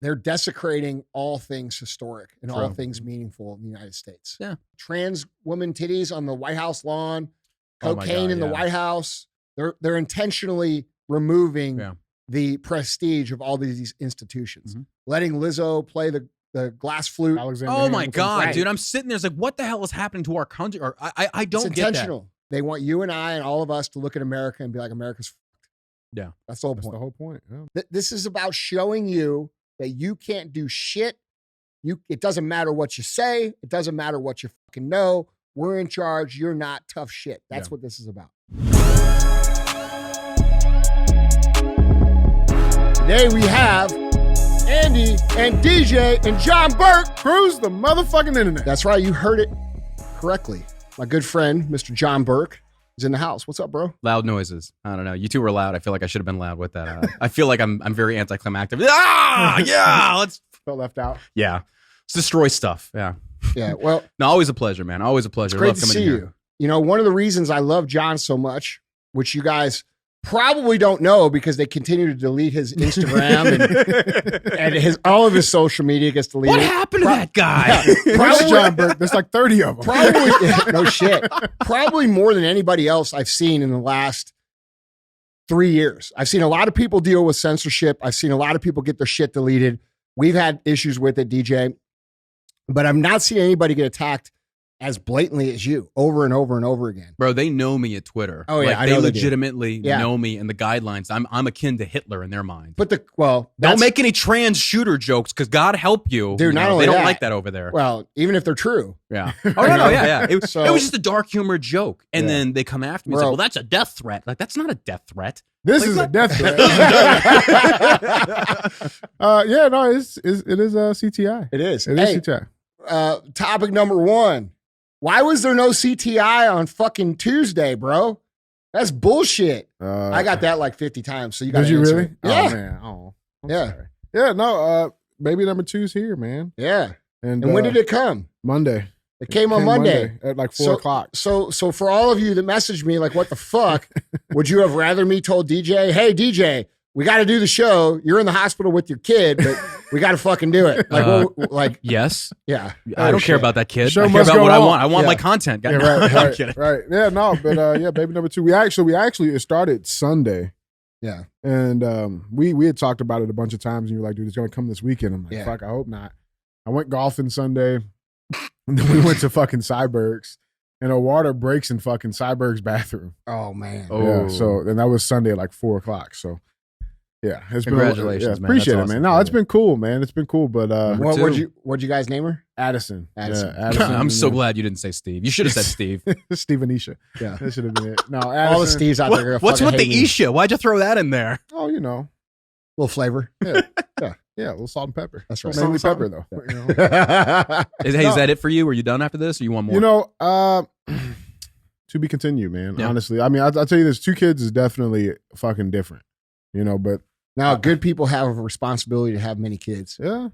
they're desecrating all things historic and all things meaningful in the United States. Yeah. Trans woman titties on the White House lawn, cocaine in the White House. They're intentionally removing the prestige of all these institutions, letting Lizzo play the glass flute. Oh my God, dude. I'm sitting there like, what the hell is happening to our country? Or I don't it's get intentional. that. They want you and I and all of us to look at America and be like, America's fucked. Yeah. That's the whole point. That's the whole point. Yeah. This is about showing you that you can't do shit. It doesn't matter what you say. It doesn't matter what you fucking know. We're in charge. You're not tough shit. That's what this is about. Today we have Andy and DJ and John Burk. Cruise the motherfucking internet. That's right. You heard it correctly. My good friend, Mr. John Burk, is in the house. What's up, bro? Loud noises. I don't know. You two were loud. I feel like I should have been loud with that. I feel like I'm very anticlimactic. Let's felt left out. Yeah. Let's destroy stuff. Yeah. Yeah. Well, no, always a pleasure, man. Always a pleasure. It's great love to coming see here. you. You know, one of the reasons I love John so much, which you guys probably don't know because they continue to delete his Instagram and all of his social media gets deleted. What happened to that guy? Yeah, probably John Burke. There's like 30 of them. Probably no shit. Probably more than anybody else I've seen in the last 3 years. I've seen a lot of people deal with censorship. I've seen a lot of people get their shit deleted. We've had issues with it, DJ, but I've not seen anybody get attacked as blatantly as you over and over and over again. Bro, they know me at Twitter. Oh yeah, like, I they know legitimately know me and the guidelines. I'm akin to Hitler in their mind. But don't make any trans shooter jokes because God help you, dude. Not only they don't that, like that over there. Well, even if they're true, yeah. Oh no, yeah. It was just a dark humor joke, and then they come after me. And say, well, that's a death threat. Like that's not a death threat. This is a death threat. Yeah, no, it is CTI. It is. It is CTI. Topic number one. Why was there no CTI on fucking Tuesday, bro? That's bullshit. I got that like 50 times. So you got to answer really? It. Yeah. Oh, man. Oh, I'm sorry. Yeah, no, baby number 2's here, man. Yeah. And when did it come? Monday. It came on Monday. At like 4 o'clock. So for all of you that messaged me, like, what the fuck? Would you have rather me told DJ, hey, DJ, we got to do the show. You're in the hospital with your kid, but we got to fucking do it. Like, yes. Yeah. I don't care about that kid. Show I care about what I want. I want Yeah. my content. Yeah, I'm kidding. Right. Yeah, no, but yeah, baby number 2. We actually it started Sunday. Yeah. And we had talked about it a bunch of times, and you were like, dude, it's gonna come this weekend. I'm like, fuck, I hope not. I went golfing Sunday, and then we went to fucking Cyberg's, and a water breaks in fucking Cyberg's bathroom. Oh man. Yeah. So and that was Sunday at like 4 o'clock. So yeah, it's congratulations, been, man. Appreciate That's it, awesome. man. No, it's been cool, man. It's been cool. But what'd you guys name her? Addison. Addison. Yeah, Addison. I'm so glad you didn't say Steve. You should have said Steve. Stevenisha. Yeah. That should have been it. No, All the Addison. Steves out there. What's with the Isha? Why'd you throw that in there? Oh, you know. Little flavor. Yeah, a little salt and pepper. That's right. Mainly Salt pepper, and though. Yeah. You know? Is that it for you? Are you done after this, or you want more? You know, to be continued, man. Yeah. Honestly, I mean, I'll tell you this: 2 kids is definitely fucking different. You know, but Now, good people have a responsibility to have many kids. yeah,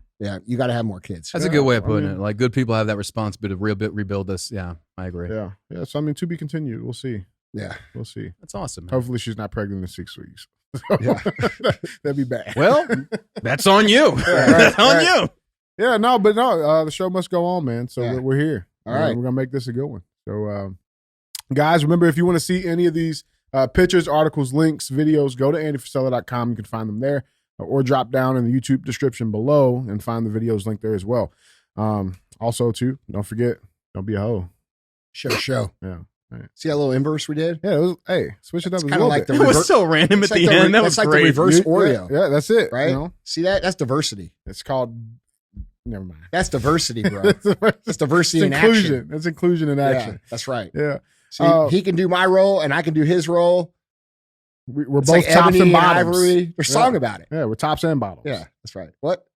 You got to have more kids. That's a good way of putting it. Like, good people have that responsibility to rebuild this. Yeah, I agree. yeah. So I mean, to be continued. We'll see. Yeah. We'll see. That's awesome, man. Hopefully, she's not pregnant in 6 weeks. Yeah. That'd be bad. Well, that's on you. That's on you. Yeah, no, but no, the show must go on, man. So Yeah. we're here. All right. We're gonna make this a good one. So, guys, remember, if you want to see any of these pictures, articles, links, videos, go to andyfrisella.com. You can find them there, or drop down in the YouTube description below and find the videos linked there as well. Also, too, don't forget, don't be a hoe. Show. Yeah. Right. See that little inverse we did? Yeah, switch it up. It's kind of like It was so random at the end. That was like great. the reverse Oreo. Yeah, that's it. Right? You know? See that? That's diversity. It's called. Never mind. That's diversity, bro. That's diversity in inclusion. action. That's inclusion in action. Yeah, that's right. Yeah. See, he can do my role and I can do his role. We're It's both like tops Ebony and bottoms. Ivory. There's a song about it. Yeah, we're tops and bottoms. Yeah, that's right. What?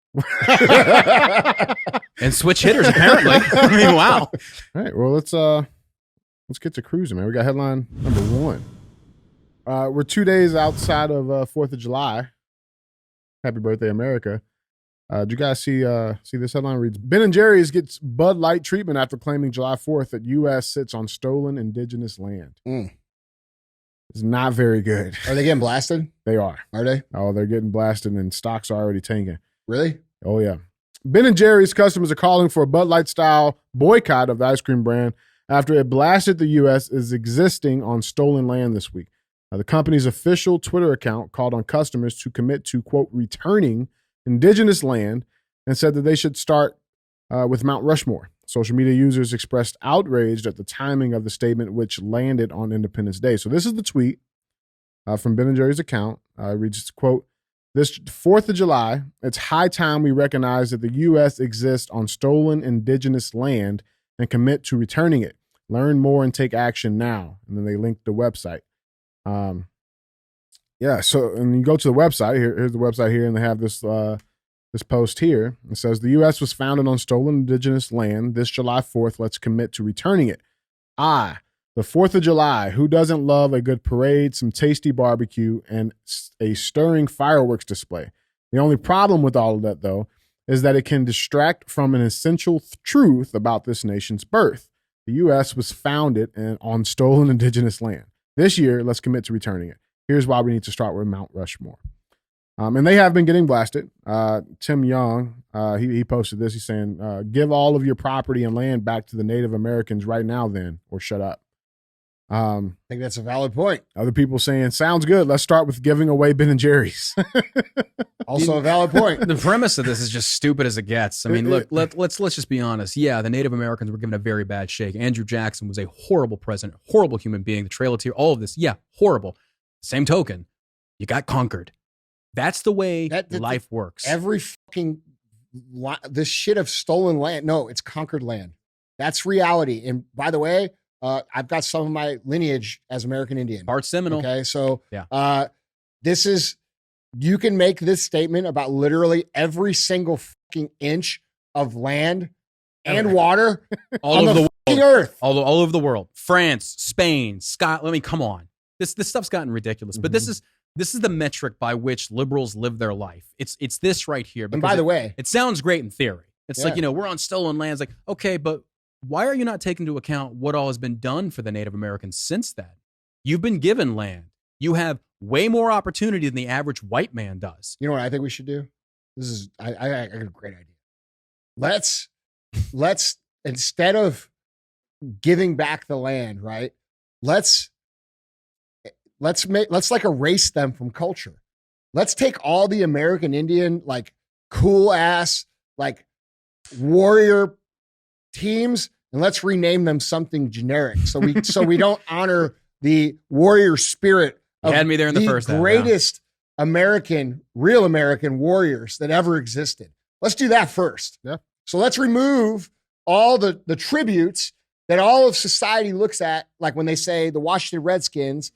And switch hitters, apparently. I mean, wow. All right. Well, let's get to cruising, man. We got headline number 1. We're 2 days outside of 4th of July. Happy birthday, America. Did you guys see this headline? Reads, Ben & Jerry's gets Bud Light treatment after claiming July 4th that U.S. sits on stolen indigenous land. It's not very good. Are they getting blasted? They are. Are they? Oh, they're getting blasted and stocks are already tanking. Really? Oh, yeah. Ben & Jerry's customers are calling for a Bud Light-style boycott of the ice cream brand after it blasted the U.S. as existing on stolen land this week. The company's official Twitter account called on customers to commit to, quote, returning indigenous land and said that they should start with Mount Rushmore. Social media users expressed outrage at the timing of the statement, which landed on Independence Day. So this is the tweet from Ben & Jerry's account. It reads, quote, "This 4th of July, it's high time we recognize that the U.S. exists on stolen indigenous land and commit to returning it. Learn more and take action now." And then they linked the website. So and you go to the website. Here's the website here, and they have this this post here. It says, "The U.S. was founded on stolen indigenous land. This July 4th, let's commit to returning it. The 4th of July, who doesn't love a good parade, some tasty barbecue, and a stirring fireworks display? The only problem with all of that, though, is that it can distract from an essential truth about this nation's birth. The U.S. was founded on stolen indigenous land. This year, let's commit to returning it. Here's why we need to start with Mount Rushmore." And they have been getting blasted. Tim Young, he posted this. He's saying, "Give all of your property and land back to the Native Americans right now then, or shut up." I think that's a valid point. Other people saying, "Sounds good. Let's start with giving away Ben & Jerry's." Also a valid point. The premise of this is just stupid as it gets. I mean, look, let's just be honest. Yeah, the Native Americans were given a very bad shake. Andrew Jackson was a horrible president, horrible human being. The Trail of Tears, all of this, yeah, horrible. Same token, you got conquered. That's the way life works. Every fucking this shit of stolen land. No, it's conquered land. That's reality. And by the way, I've got some of my lineage as American Indian. Part Seminole. Okay, so yeah. This is, you can make this statement about literally every single fucking inch of land and water all on over the fucking world. earth. All over the world. France, Spain, Scotland. I mean, come on. This stuff's gotten ridiculous. But this is the metric by which liberals live their life. It's this right here. And by the way, it sounds great in theory. It's like, we're on stolen lands. Like, okay, but why are you not taking into account what all has been done for the Native Americans since then? You've been given land. You have way more opportunity than the average white man does. You know what I think we should do? This is I got a great idea. Let's instead of giving back the land, right? Let's like erase them from culture. Let's take all the American Indian, like cool ass, like warrior teams, and let's rename them something generic. So we don't honor the warrior spirit of you had me there in the first greatest real American warriors that ever existed. Let's do that first. Yeah. So let's remove all the tributes that all of society looks at, like when they say the Washington Redskins.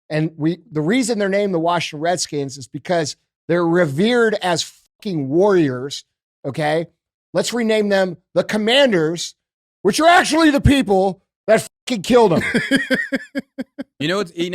And the reason they're named the Washington Redskins is because they're revered as fucking warriors, okay? Let's rename them the Commanders, which are actually the people that fucking killed them.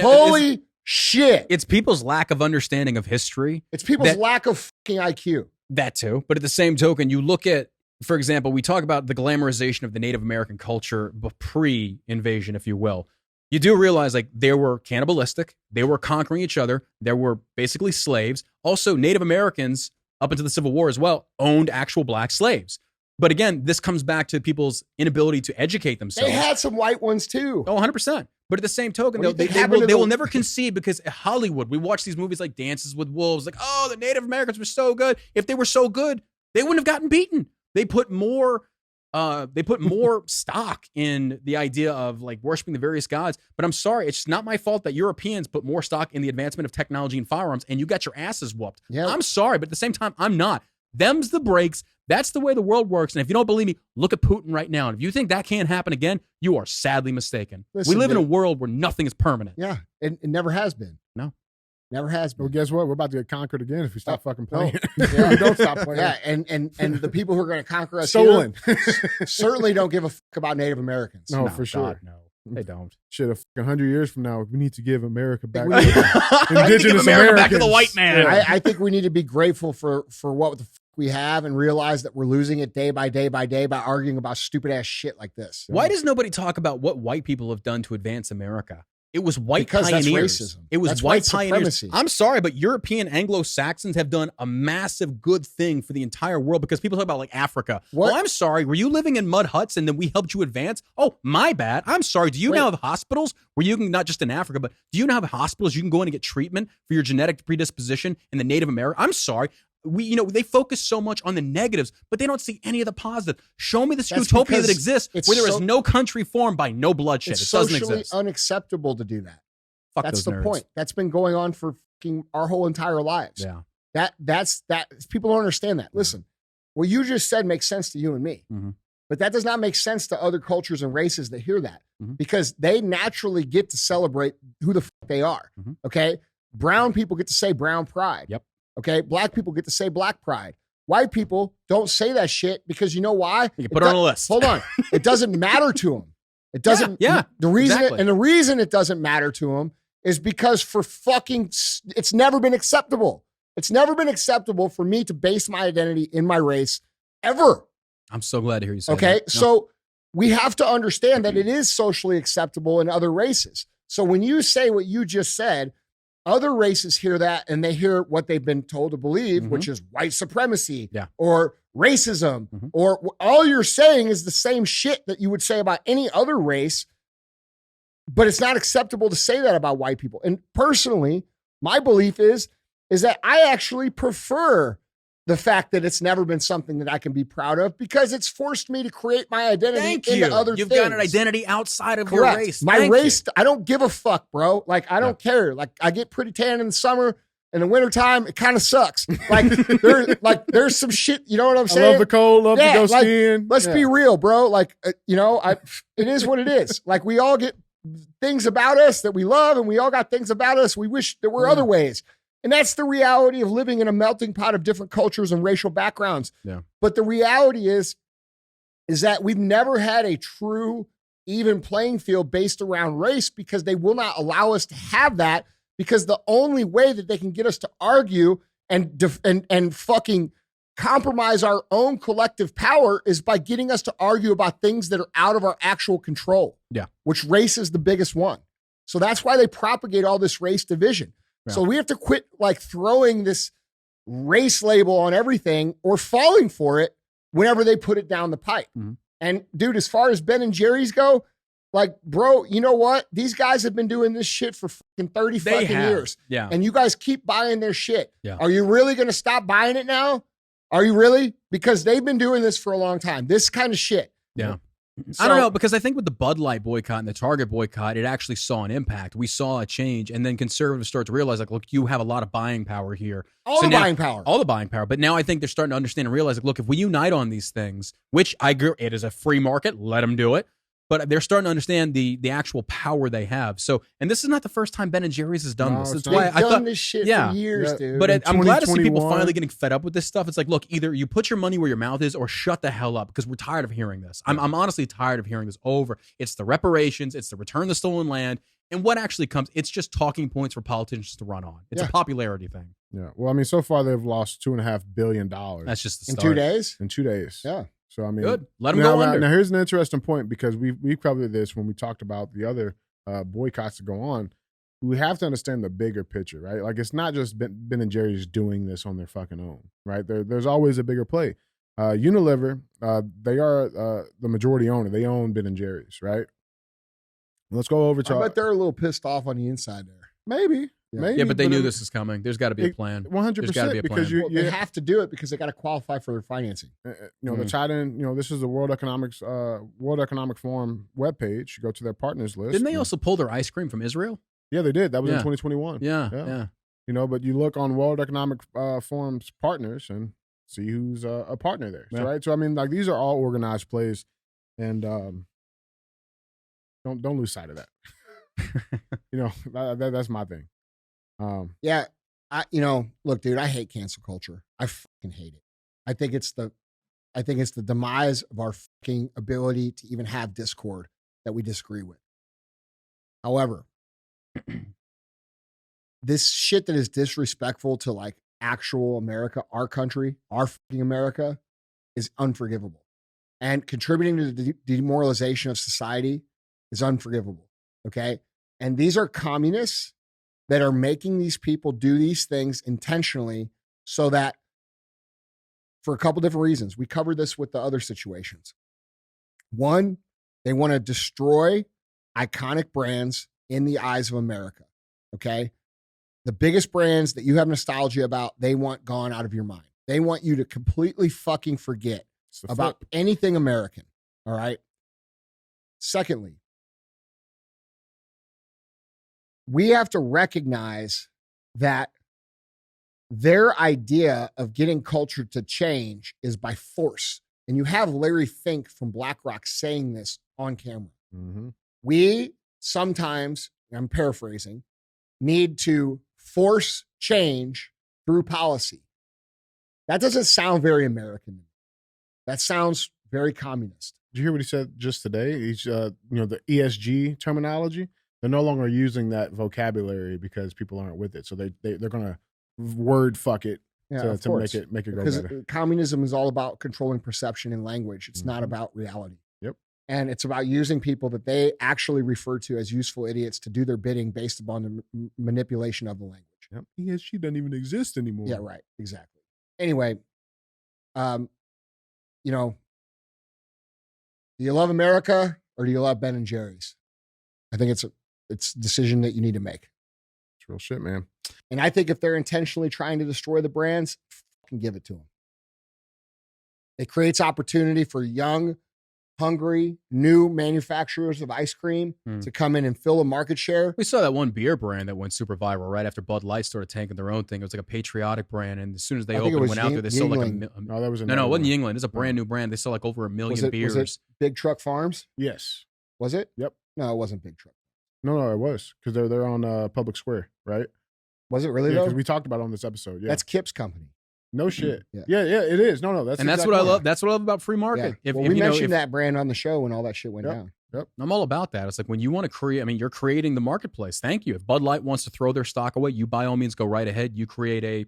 Holy shit. It's people's lack of understanding of history. It's people's lack of fucking IQ. That too. But at the same token, you look at, for example, we talk about the glamorization of the Native American culture pre-invasion, if you will. You do realize, like, they were cannibalistic. They were conquering each other. There were basically slaves. Also, Native Americans, up into the Civil War as well, owned actual black slaves. But again, this comes back to people's inability to educate themselves. They had some white ones too. Oh, 100%. But at the same token, they will never concede, because Hollywood, we watch these movies like Dances with Wolves, like, oh, the Native Americans were so good. If they were so good, they wouldn't have gotten beaten. They put more stock in the idea of like worshiping the various gods. But I'm sorry, it's not my fault that Europeans put more stock in the advancement of technology and firearms, and you got your asses whooped. Yep. I'm sorry, but at the same time, I'm not. Them's the breaks. That's the way the world works. And if you don't believe me, look at Putin right now. And if you think that can't happen again, you are sadly mistaken. Listen, we live in a world where nothing is permanent. Yeah, it never has been. No. Never has been. Well, guess what? We're about to get conquered again if we stop fucking playing. Yeah. We don't stop playing. Yeah, and the people who are going to conquer us stolen certainly don't give a fuck about Native Americans. No, for sure. God, no, they don't. Shit, 100 years from now, we need to give America back. Indigenous America back to the white man. Yeah. I think we need to be grateful for what the fuck we have and realize that we're losing it day by day by day by arguing about stupid ass shit like this. Why does nobody talk about what white people have done to advance America? It was white Because pioneers. that's racism. It was That's white white pioneers. supremacy. I'm sorry, but European Anglo-Saxons have done a massive good thing for the entire world because people talk about like Africa. What? Oh, I'm sorry. Were you living in mud huts and then we helped you advance? Oh, my bad. I'm sorry. Do you now have hospitals where you can, not just in Africa, but do you now have hospitals you can go in and get treatment for your genetic predisposition in the Native American? I'm sorry. They focus so much on the negatives, but they don't see any of the positive. Show me this That's utopia that because exists it's where there is so- no country formed by no bloodshed. It's It doesn't socially exist. unacceptable to do that. Fuck That's those the nerds. point. That's been going on for fucking our whole entire lives. Yeah. That's people don't understand that. Listen, what you just said makes sense to you and me, Mhm. but that does not make sense to other cultures and races that hear that Mhm. because they naturally get to celebrate who the fuck they are. Mhm. Okay, brown people get to say brown pride. Yep. Okay, black people get to say black pride. White people don't say that shit because you know why? You can put it on a list. Hold on, it doesn't matter to them. It doesn't. Yeah, The reason exactly. and the reason it doesn't matter to them is because it's never been acceptable. It's never been acceptable for me to base my identity in my race ever. I'm so glad to hear you say Okay. that. So we have to understand that it is socially acceptable in other races. So when you say what you just said, other races hear that and they hear what they've been told to believe, Mhm. which is white supremacy Yeah. or racism, Mhm. or all you're saying is the same shit that you would say about any other race. But it's not acceptable to say that about white people. And personally, my belief is that I actually prefer the fact that it's never been something that I can be proud of because it's forced me to create my identity Thank into you. other You've things. got an identity outside of Correct. your race. My Thank race, you. I don't give a fuck, bro. Like, I don't care. Like, I get pretty tan in the summer. In the wintertime, it kind of sucks. Like, there's some shit, you know what I'm I saying? love the cold, love Yeah, to go like, skiing. Let's Yeah. be real, bro. Like, it is what it is. Like, we all get things about us that we love, and we all got things about us we wish there were other ways. And that's the reality of living in a melting pot of different cultures and racial backgrounds. Yeah. But the reality is that we've never had a true even playing field based around race because they will not allow us to have that, because the only way that they can get us to argue and fucking compromise our own collective power is by getting us to argue about things that are out of our actual control. Yeah. Which race is the biggest one. So that's why they propagate all this race division. Yeah. So we have to quit like throwing this race label on everything or falling for it whenever they put it down the pipe. Mhm. And dude, as far as Ben and Jerry's go, like, bro, you know what? These guys have been doing this shit for fucking 30 fucking years. Yeah. And you guys keep buying their shit. Yeah. Are you really going to stop buying it now? Are you really? Because they've been doing this for a long time. This kind of shit. Yeah. So- I don't know, because I think with the Bud Light boycott and the Target boycott, it actually saw an impact. We saw a change, and then conservatives start to realize, like, look, you have a lot of buying power here. All So the now- buying power. All the buying power. But now I think they're starting to understand and realize, like, look, if we unite on these things, which I agree, it is a free market, let them do it. But they're starting to understand the actual power they have. So, and this is not the first time Ben and Jerry's has done No, this. it's That's not. why They've I done thought this shit yeah. for years, Yeah. dude. But In I'm glad to see people 2021. finally getting fed up with this stuff. It's like, look, either you put your money where your mouth is or shut the hell up, because we're tired of hearing this. I'm honestly tired of hearing this over. It's the reparations, it's the return the stolen land. And what actually comes, it's just talking points for politicians to run on. It's Yeah. a popularity thing. Yeah. Well, I mean, so far they've lost $2.5 billion That's just the in start. 2 days? in 2 days. Yeah. So I mean, Good. Let them now, go under. now here's an interesting point, because we covered this when we talked about the other boycotts that go on. We have to understand the bigger picture, right? Like, it's not just Ben and Jerry's doing this on their fucking own, right? There's always a bigger play. Unilever, they are the majority owner. They own Ben and Jerry's, right? Let's go over to I bet they're a little pissed off on the inside there. maybe. Yeah. Maybe, Yeah, but they knew it- this was coming. There's got to be a plan. 100%, There's gotta be a because plan. you, Well, you they have to do it because they got to qualify for their financing. the tied in, this is the World Economic Forum webpage. You go to their partners list. Didn't they and- also pull their ice cream from Israel? Yeah, they did. That was in Yeah. 2021. Yeah. Yeah. But you look on World Economic Forum's partners and see who's a partner there. Yeah. Right. So I mean, like, these are all organized plays, and don't lose sight of that. That's my thing. Yeah. Look, dude, I hate cancel culture. I fucking hate it. I think it's the demise of our fucking ability to even have discord that we disagree with. However, this shit that is disrespectful to like actual America, our country, our fucking America, is unforgivable. And contributing to the demoralization of society is unforgivable. Okay. And these are communists that are making these people do these things intentionally so that, for a couple different reasons, we covered this with the other situations. One, they want to destroy iconic brands in the eyes of America, okay? The biggest brands that you have nostalgia about, they want gone out of your mind. They want you to completely fucking forget about anything American, all right? Secondly, we have to recognize that their idea of getting culture to change is by force. And you have Larry Fink from BlackRock saying this on camera. Mm-hmm. We sometimes, I'm paraphrasing, need to force change through policy. That doesn't sound very American to me. That sounds very communist. Did you hear what he said just today? He's, the ESG terminology. They're no longer using that vocabulary because people aren't with it. So they're going to word fuck it to make it go because better. Communism is all about controlling perception and language. It's not about reality. Yep. And it's about using people that they actually refer to as useful idiots to do their bidding based upon the manipulation of the language. Yep. ESG doesn't even exist anymore. Yeah, right. Exactly. Anyway, do you love America or do you love Ben and Jerry's? I think it's a decision that you need to make. It's real shit, man. And I think if they're intentionally trying to destroy the brands, fucking give it to them. It creates opportunity for young, hungry, new manufacturers of ice cream to come in and fill a market share. We saw that one beer brand that went super viral right after Bud Light started tanking their own thing. It was like a patriotic brand, and as soon as they went out there, they sold like no, that was no, it wasn't Yingling. It's a brand new brand. They sold like over 1 million beers. Was it Big Truck Farms? Yes. Was it? Yep. No, it wasn't Big Truck. No, it was because they're on Public Square, right? Was it really? Yeah, though? because we talked about it on this episode. Yeah, that's Kip's company. No shit. Yeah, it is. No, that's what I love. That's what I love about free market. Yeah. We mentioned that brand on the show when all that shit went down. Yep. I'm all about that. It's like when you want to create. I mean, you're creating the marketplace. Thank you. If Bud Light wants to throw their stock away, you by all means go right ahead. You create a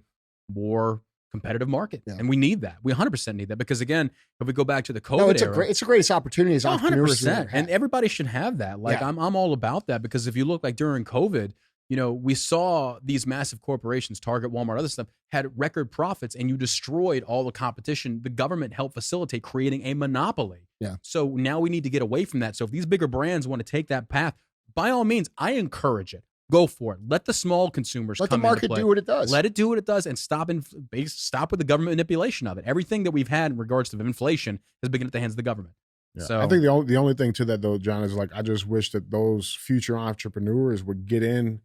more competitive market, and we need that. We 100% need that because again, if we go back to the COVID era, it's the greatest opportunity as entrepreneurs. 100%, and everybody should have that. Like I'm all about that because if you look like during COVID, we saw these massive corporations, Target, Walmart, other stuff, had record profits, and you destroyed all the competition. The government helped facilitate creating a monopoly. Yeah. So now we need to get away from that. So if these bigger brands want to take that path, by all means, I encourage it. Go for it. Let the small consumers let the market do what it does. Let it do what it does, and stop with the government manipulation of it. Everything that we've had in regards to inflation has been at the hands of the government. Yeah. So I think the only thing to that though, John, is like I just wish that those future entrepreneurs would get in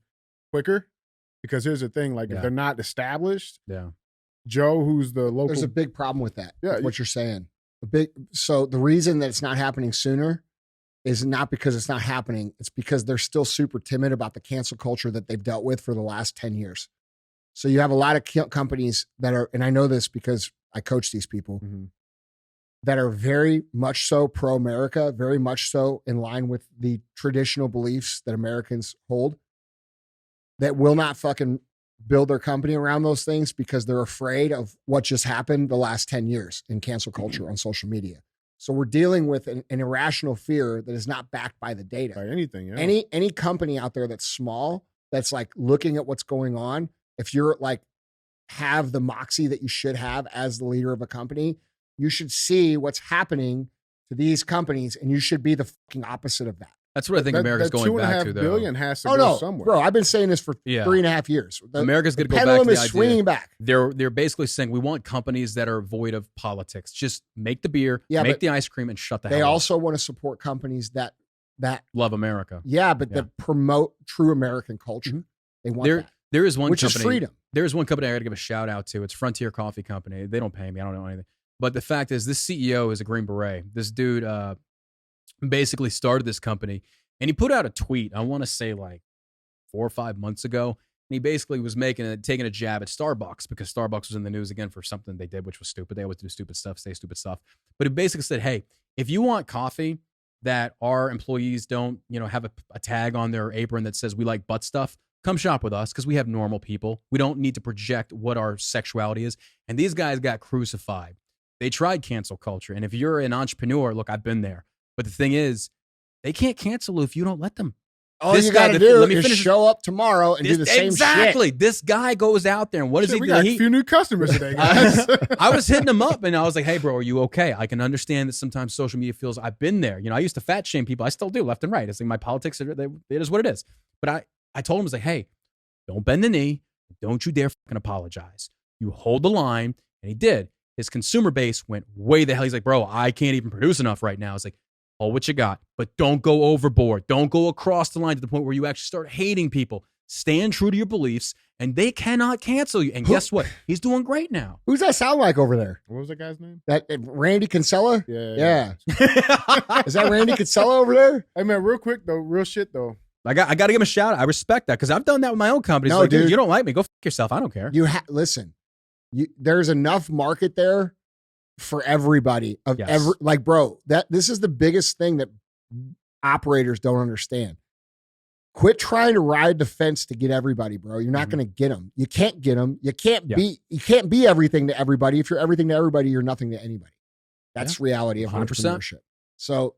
quicker, because here's the thing: like if they're not established, Joe, who's the local, there's a big problem with that. Yeah, with what you're saying. So the reason that it's not happening sooner is not because it's not happening. It's because they're still super timid about the cancel culture that they've dealt with for the last 10 years. So you have a lot of companies that are, and I know this because I coach these people, that are very much so pro-America, very much so in line with the traditional beliefs that Americans hold, that will not fucking build their company around those things because they're afraid of what just happened the last 10 years in cancel culture on social media. So we're dealing with an irrational fear that is not backed by the data. By anything, yeah. Any company out there that's small, that's like looking at what's going on, if you're like have the moxie that you should have as the leader of a company, you should see what's happening to these companies, and you should be the fucking opposite of that. That's what I think America's going back to, though. $2.5 billion has to go somewhere. Bro, I've been saying this for 3.5 years. America's going to go back to pendulum the is idea. swinging back. They're basically saying we want companies that are void of politics. Just make the beer, make the ice cream, and shut the hell up. They also want to support companies that love America. Yeah, but that promote true American culture. They want that. There is one which company, is freedom. There is one company I got to give a shout out to. It's Frontier Coffee Company. They don't pay me. I don't know anything. But the fact is, this CEO is a Green Beret. This dude basically started this company. And he put out a tweet, I want to say like 4 or 5 months ago. And he basically was taking a jab at Starbucks because Starbucks was in the news again for something they did, which was stupid. They always do stupid stuff, say stupid stuff. But he basically said, hey, if you want coffee that our employees don't, have a tag on their apron that says we like butt stuff, come shop with us because we have normal people. We don't need to project what our sexuality is. And these guys got crucified. They tried cancel culture. And if you're an entrepreneur, look, I've been there. But the thing is, they can't cancel if you don't let them. All This you guy, got to do let me is finish. show up tomorrow and do the same Exactly. shit. This guy goes out there and what does Shit, he we do? got a few new customers today, guys. I was hitting him up and I was like, hey, bro, are you okay? I can understand that sometimes social media feels I've been there. I used to fat shame people. I still do left and right. It's like my politics, it is what it is. But I told him, I was like, hey, don't bend the knee. Don't you dare fucking apologize. You hold the line. And he did. His consumer base went way the hell. He's like, bro, I can't even produce enough right now. It's like, hold what you got, but don't go overboard. Don't go across the line to the point where you actually start hating people. Stand true to your beliefs, and they cannot cancel you. And guess what? He's doing great now. Who's that sound like over there? What was that guy's name? That Randy Kinsella? Yeah. Is that Randy Kinsella over there? Hey, man, real quick, though. Real shit, though. I got to give him a shout out. I respect that because I've done that with my own company. No, Like, dude. you don't like me, go fuck yourself. I don't care. Listen. There's enough market there for everybody. Yes. Bro, this is the biggest thing that operators don't understand. Quit trying to ride the fence to get everybody, bro. You're not going to get them. You can't get them. You can't be everything to everybody. If you're everything to everybody, you're nothing to anybody. That's reality of 100%. entrepreneurship. So,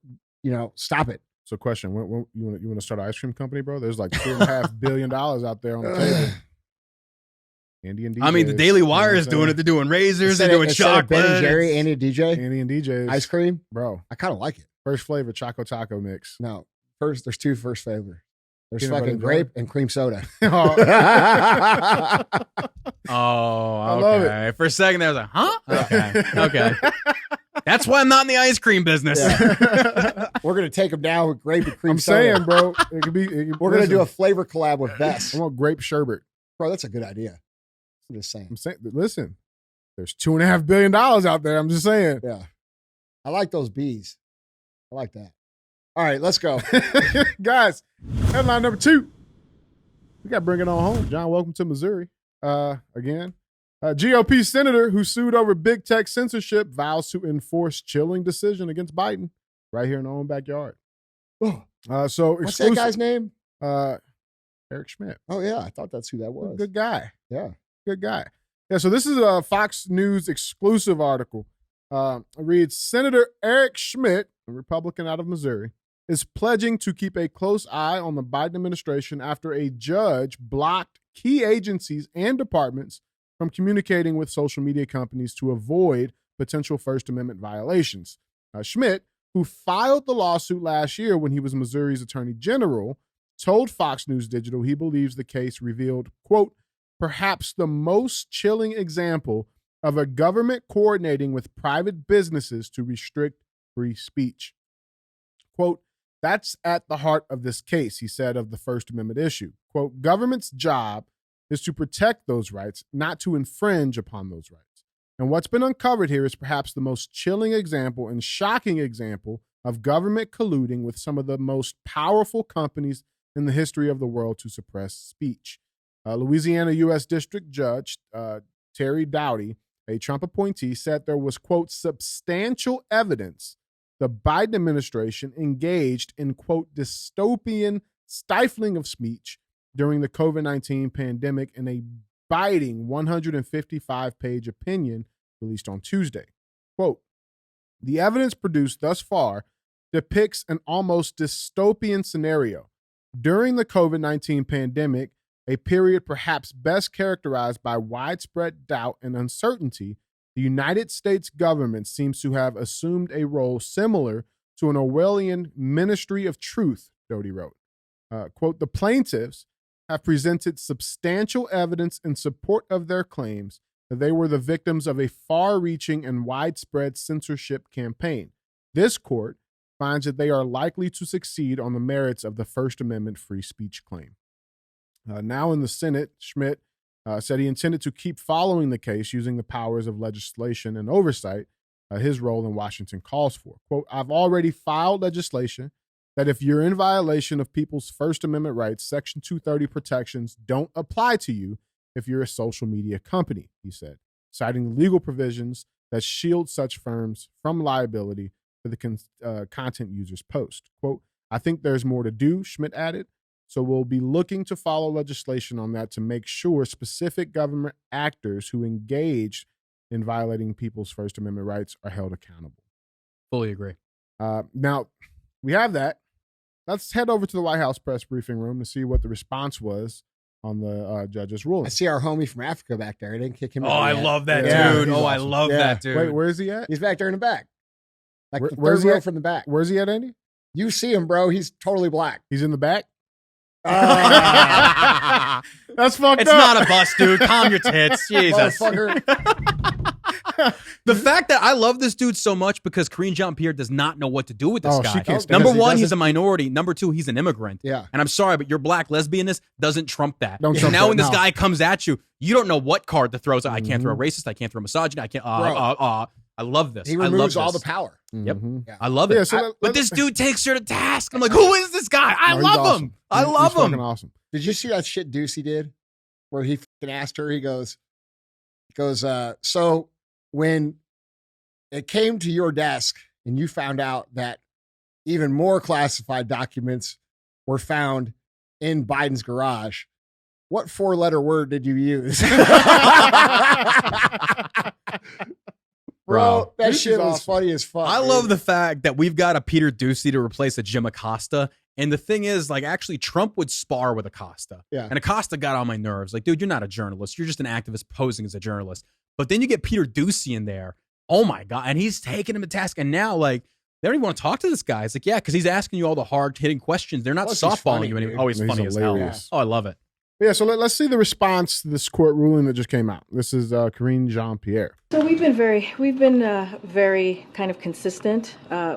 stop it. So, question: when you want to start an ice cream company, bro? There's like $2.5 billion out there on the table. Andy and DJ. I mean, the Daily Wire is doing it. They're doing razors. They're doing chocolate. Ben and Jerry, Andy and DJ. Andy and DJ's Ice cream. bro. I kind of like it. First flavor Choco Taco mix. No, there's two first flavors. There's Peanut fucking butter grape jelly? and cream soda. Oh, Oh, love okay. For a second there, I was like, huh? Okay. That's why I'm not in the ice cream business. Yeah. We're gonna take them down with grape and cream I'm soda. saying, bro. It could be. We're gonna do a flavor collab with Bess. I want grape sherbet. Bro, that's a good idea. I'm just saying. I'm saying. Listen, there's $2.5 billion out there. I'm just saying. Yeah. I like those bees. I like that. All right, let's go. Guys, headline number 2. We got to bring it on home. John, welcome to Missouri. Again. GOP senator who sued over big tech censorship vows to enforce chilling decision against Biden right here in our own backyard. Oh, So what's that guy's name? Eric Schmidt. Oh, yeah. I thought that's who that was. Good guy. Yeah. Good guy. Yeah, so this is a Fox News exclusive article. It reads, Senator Eric Schmidt, a Republican out of Missouri, is pledging to keep a close eye on the Biden administration after a judge blocked key agencies and departments from communicating with social media companies to avoid potential First Amendment violations. Schmidt, who filed the lawsuit last year when he was Missouri's attorney general, told Fox News Digital he believes the case revealed, quote, perhaps the most chilling example of a government coordinating with private businesses to restrict free speech. Quote, that's at the heart of this case, he said of the First Amendment issue. Quote, government's job is to protect those rights, not to infringe upon those rights. And what's been uncovered here is perhaps the most chilling example and shocking example of government colluding with some of the most powerful companies in the history of the world to suppress speech. Louisiana U.S. District Judge Terry Doughty, a Trump appointee, said there was, quote, substantial evidence the Biden administration engaged in, quote, dystopian stifling of speech during the COVID-19 pandemic in a biting 155-page opinion released on Tuesday. Quote, the evidence produced thus far depicts an almost dystopian scenario. During the COVID-19 pandemic, a period perhaps best characterized by widespread doubt and uncertainty, the United States government seems to have assumed a role similar to an Orwellian ministry of truth, Doty wrote. Quote, the plaintiffs have presented substantial evidence in support of their claims that they were the victims of a far-reaching and widespread censorship campaign. This court finds that they are likely to succeed on the merits of the First Amendment free speech claim. Now in the Senate, Schmidt said he intended to keep following the case using the powers of legislation and oversight his role in Washington calls for. Quote, I've already filed legislation that if you're in violation of people's First Amendment rights, Section 230 protections don't apply to you if you're a social media company, he said, citing legal provisions that shield such firms from liability for the content users post. Quote, I think there's more to do, Schmidt added. So we'll be looking to follow legislation on that to make sure specific government actors who engage in violating people's First Amendment rights are held accountable. Fully agree. Now, we have that. let's head over to the White House press briefing room to see what the response was on the judge's ruling. I see our homie from Africa back there. I didn't kick him out. Oh, I yet. love that Yeah, dude. he's Oh, I awesome. love that dude. Wait, where is he at? He's back there in the back. Like the Where's third he row at? from the back. Where's he at, Andy? You see him, bro. He's totally black. He's in the back? That's fucked It's up. not a bust, dude. Calm your tits. Jesus. Motherfucker. The fact that I love this dude so much because Karine Jean-Pierre does not know what to do with this Oh, guy. she can't stand Number because he one, he's doesn't- a minority. Number two, he's an immigrant. Yeah. And I'm sorry, but your black lesbianness doesn't trump that. Don't So trump now that, when this no. guy comes at you, you don't know what card to throw. So I can't throw a racist. I can't throw a misogynist. I can't. I love this. He I love removes all the this. power. Yep. Mhm. Yeah. I love it. Yeah, so But this dude takes her to task. I'm like, who is this guy? I No, he's love awesome. him. I He's love fucking him. awesome. Did you see that shit Ducey did? Where he fucking asked her, he goes, so when it came to your desk and you found out that even more classified documents were found in Biden's garage, what 4-letter word did you use? Bro, that This shit is was awesome. funny as fuck. I dude. love the fact that we've got a Peter Ducey to replace a Jim Acosta. And the thing is, like, actually, Trump would spar with Acosta. Yeah. And Acosta got on my nerves. Like, dude, you're not a journalist. You're just an activist posing as a journalist. But then you get Peter Ducey in there. Oh, my God. And he's taking him to task. And now, like, they don't even want to talk to this guy. It's like, yeah, because he's asking you all the hard-hitting questions. They're not Plus, he's softballing funny, you anymore. dude. Oh, he's He's funny as hell. hilarious. Oh, I love it. Yeah, so let's see the response to this court ruling that just came out. This is Karine Jean-Pierre. So we've been very kind of consistent.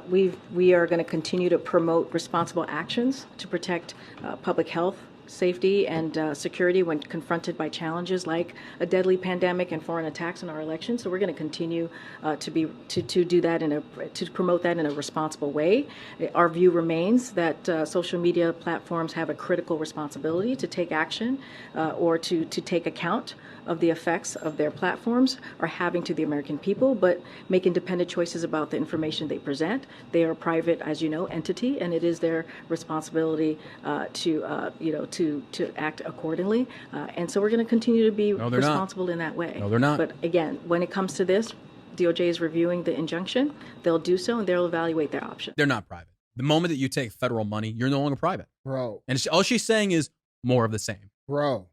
We are going to continue to promote responsible actions to protect public health, safety, and security when confronted by challenges like a deadly pandemic and foreign attacks on our election. So we're going to continue to do that to promote that in a responsible way. Our view remains that social media platforms have a critical responsibility to take action or to take account of the effects of their platforms are having to the American people, but make independent choices about the information they present. They are a private, as you know, entity, and it is their responsibility to act accordingly. And so we're going to continue to be No, they're not. responsible in that way. No, they're not. But again, when it comes to this, DOJ is reviewing the injunction. They'll do so, and they'll evaluate their options. They're not private. The moment that you take federal money, you're no longer private. Bro, And all she's saying is more of the same. bro.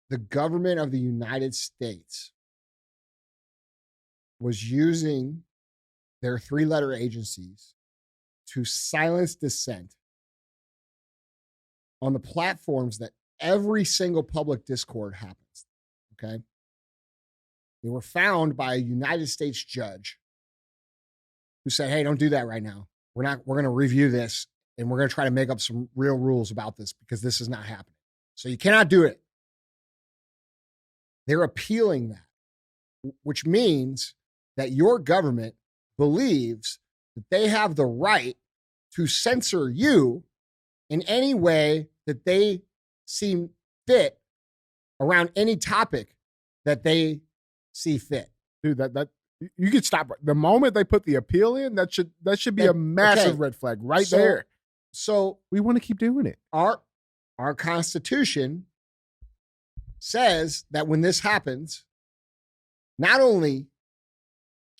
The government of the United States was using their 3-letter agencies to silence dissent on the platforms that every single public discord happens. Okay. They were found by a United States judge who said, hey, don't do that right now. We're going to review this and we're going to try to make up some real rules about this because this is not happening. So you cannot do it. They're appealing that, which means that your government believes that they have the right to censor you in any way that they seem fit around any topic that they see fit. Dude, that you could stop the moment they put the appeal in. That should be a massive red flag right there. So We want to keep doing it. our Constitution says that when this happens, not only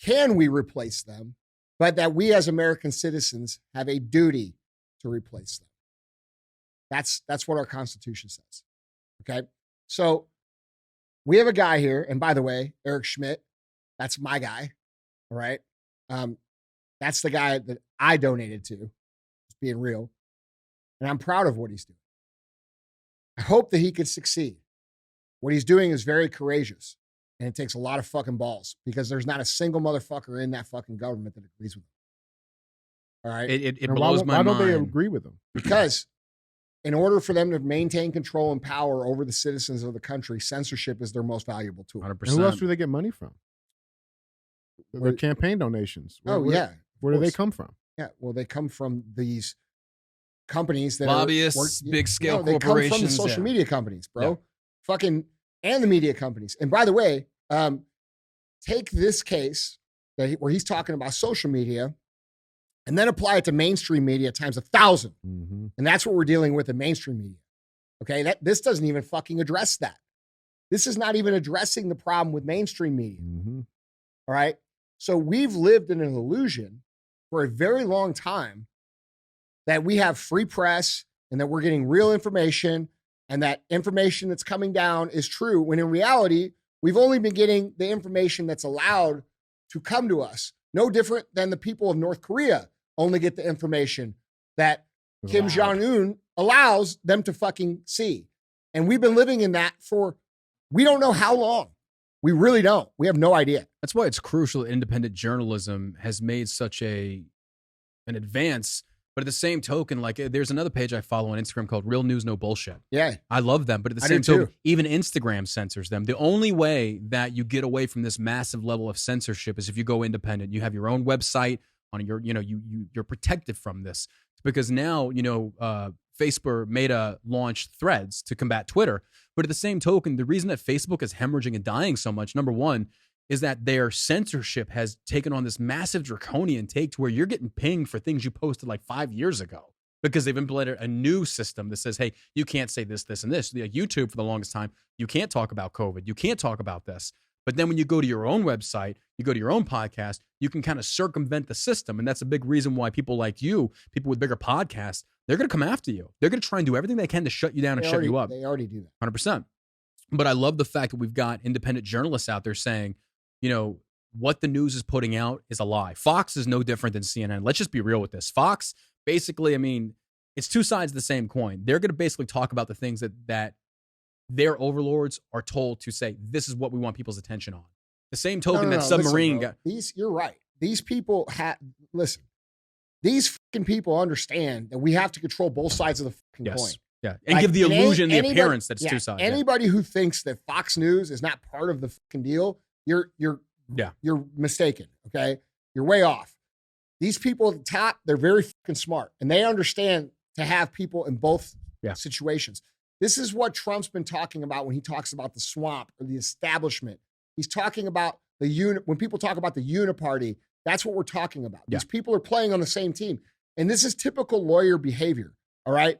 can we replace them, but that we as American citizens have a duty to replace them. That's what our Constitution says. Okay. So we have a guy here, and by the way, Eric Schmidt, that's my guy. All right. That's the guy that I donated to, just being real. And I'm proud of what he's doing. I hope that he could succeed. What he's doing is very courageous, and it takes a lot of fucking balls because there's not a single motherfucker in that fucking government that agrees with him. All right. It And blows my why mind. don't they agree with them? Because in order for them to maintain control and power over the citizens of the country, censorship is their most valuable tool. 100%. And who else do they get money from? Their Where- campaign donations. Yeah. Where do of they course. come from? Yeah. Well, they come from these companies that Lobbyists, big scale they come from the corporations, social yeah. media companies, bro. Yeah. Fucking and the media companies. And by the way, take this case where he's talking about social media and then apply it to mainstream media times 1,000. Mm-hmm. And that's what we're dealing with in mainstream media. Okay. This doesn't even fucking address that. This is not even addressing the problem with mainstream media. Mm-hmm. All right. So we've lived in an illusion for a very long time that we have free press and that we're getting real information and that information that's coming down is true, when in reality, we've only been getting the information that's allowed to come to us. No different than the people of North Korea only get the information that Kim Jong-un allows them to fucking see. And we've been living in that for, we don't know how long. We really don't. We have no idea. That's why it's crucial that independent journalism has made such an advance. But at the same token, like there's another page I follow on Instagram called Real News No Bullshit. Yeah. I love them. But at the same token, even Instagram censors them. The only way that you get away from this massive level of censorship is if you go independent. You have your own website on your, you're protected from this, because now, Facebook Meta launched Threads to combat Twitter. But at the same token, the reason that Facebook is hemorrhaging and dying so much, number one, is that their censorship has taken on this massive draconian take to where you're getting pinged for things you posted like 5 years ago, because they've implemented a new system that says, hey, you can't say this, this, and this. Like YouTube, for the longest time, you can't talk about COVID. You can't talk about this. But then when you go to your own website, you go to your own podcast, you can kind of circumvent the system. And that's a big reason why people like you, people with bigger podcasts, they're going to come after you. They're going to try and do everything they can to shut you down and shut you up. They already do that. 100%. But I love the fact that we've got independent journalists out there saying, what the news is putting out is a lie. Fox is no different than CNN. Let's just be real with this. Fox, basically, it's two sides of the same coin. They're going to basically talk about the things that their overlords are told to say, this is what we want people's attention on. The same token that submarine got. You're right. These people listen, these fucking people understand that we have to control both sides of the fucking coin. Yeah. And give the illusion, the appearance that it's two sides. Anybody who thinks that Fox News is not part of the fucking deal, you're mistaken. Okay. You're way off. These people at the top, they're very fucking smart, and they understand to have people in both situations. This is what Trump's been talking about when he talks about the swamp or the establishment. He's talking about when people talk about the uniparty, that's what we're talking about. These people are playing on the same team. And this is typical lawyer behavior. All right.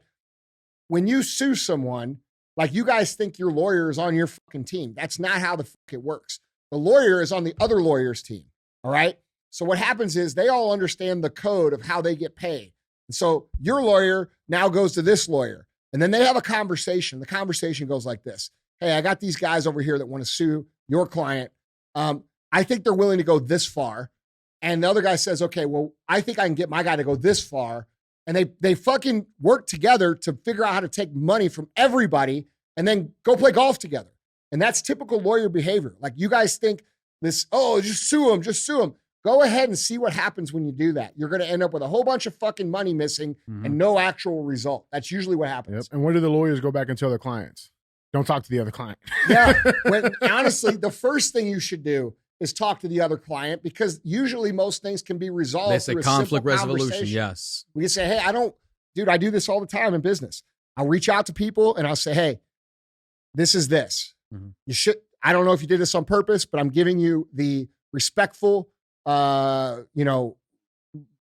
When you sue someone, like, you guys think your lawyer is on your fucking team. That's not how the fuck it works. The lawyer is on the other lawyer's team. All right. So what happens is they all understand the code of how they get paid. And so your lawyer now goes to this lawyer, and then they have a conversation. The conversation goes like this. Hey, I got these guys over here that want to sue your client. I think they're willing to go this far. And the other guy says, okay, well, I think I can get my guy to go this far. And they fucking work together to figure out how to take money from everybody and then go play golf together. And that's typical lawyer behavior. Like, you guys think this, just sue him. Go ahead and see what happens when you do that. You're going to end up with a whole bunch of fucking money missing and no actual result. That's usually what happens. Yep. And what do the lawyers go back and tell their clients? Don't talk to the other client. Yeah. Honestly, the first thing you should do is talk to the other client, because usually most things can be resolved. They say through a conflict simple resolution. Yes. We can say, hey, I do this all the time in business. I'll reach out to people and I'll say, hey, this is this. I don't know if you did this on purpose, but I'm giving you the respectful, I'm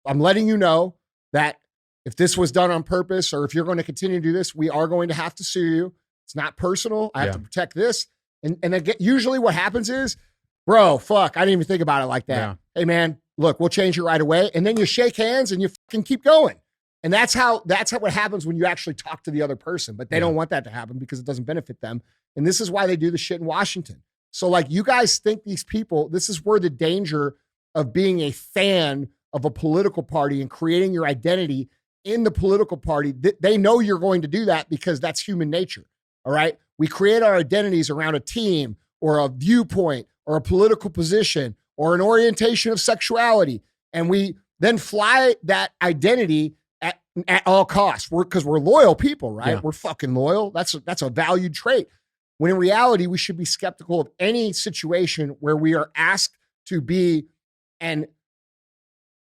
letting you know that if this was done on purpose, or if you're going to continue to do this, we are going to have to sue you. It's not personal. I have to protect this. And again, usually what happens is, bro, fuck, I didn't even think about it like that. Yeah. Hey man, look, we'll change it right away. And then you shake hands and you fucking keep going. And that's how what happens when you actually talk to the other person. But they don't want that to happen because it doesn't benefit them. And this is why they do the shit in Washington. So, like, you guys think these people, this is where the danger of being a fan of a political party and creating your identity in the political party, they know you're going to do that because that's human nature. All right. We create our identities around a team or a viewpoint or a political position or an orientation of sexuality. And we then fly that identity at all costs. Because we're loyal people, right? Yeah. We're fucking loyal. That's a valued trait. When in reality, we should be skeptical of any situation where we are asked to be an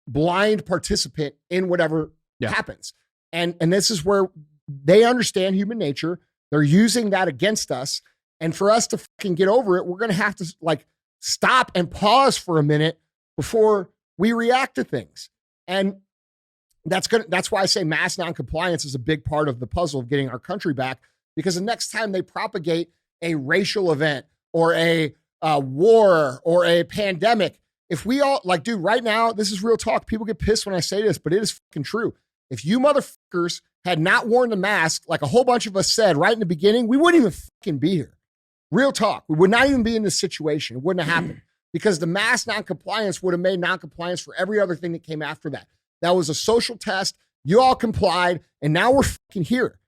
blind participant in whatever happens. And this is where they understand human nature. They're using that against us. And for us to fucking get over it, we're going to have to stop and pause for a minute before we react to things. And that's why I say mass noncompliance is a big part of the puzzle of getting our country back, because the next time they propagate a racial event or a war or a pandemic, if we all dude, right now, this is real talk. People get pissed when I say this, but it is fucking true. If you motherfuckers had not worn the mask, like a whole bunch of us said right in the beginning, we wouldn't even fucking be here. Real talk. We would not even be in this situation. It wouldn't have happened because the mask noncompliance would have made noncompliance for every other thing that came after that. That was a social test. You all complied, and now we're fucking here.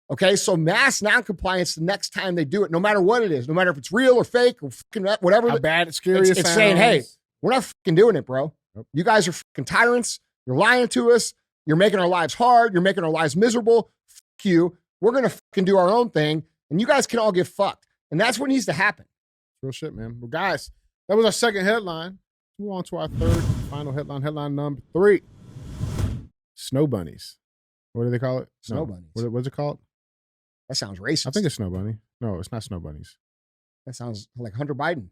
Okay, so mask noncompliance the next time they do it, no matter what it is, no matter if it's real or fake or fucking whatever. How bad, scary it's saying, hey, we're not fucking doing it, bro. Nope. You guys are fucking tyrants. You're lying to us. You're making our lives hard. You're making our lives miserable. Fuck you. We're going to fucking do our own thing, and you guys can all get fucked. And that's what needs to happen. Real shit, man. Well, guys, that was our second headline. Move on to our third final headline. Headline number 3. Snow bunnies. What do they call it? Snow bunnies. What's it called? That sounds racist. I think it's snow bunny. No, it's not snow bunnies. That sounds like Hunter Biden.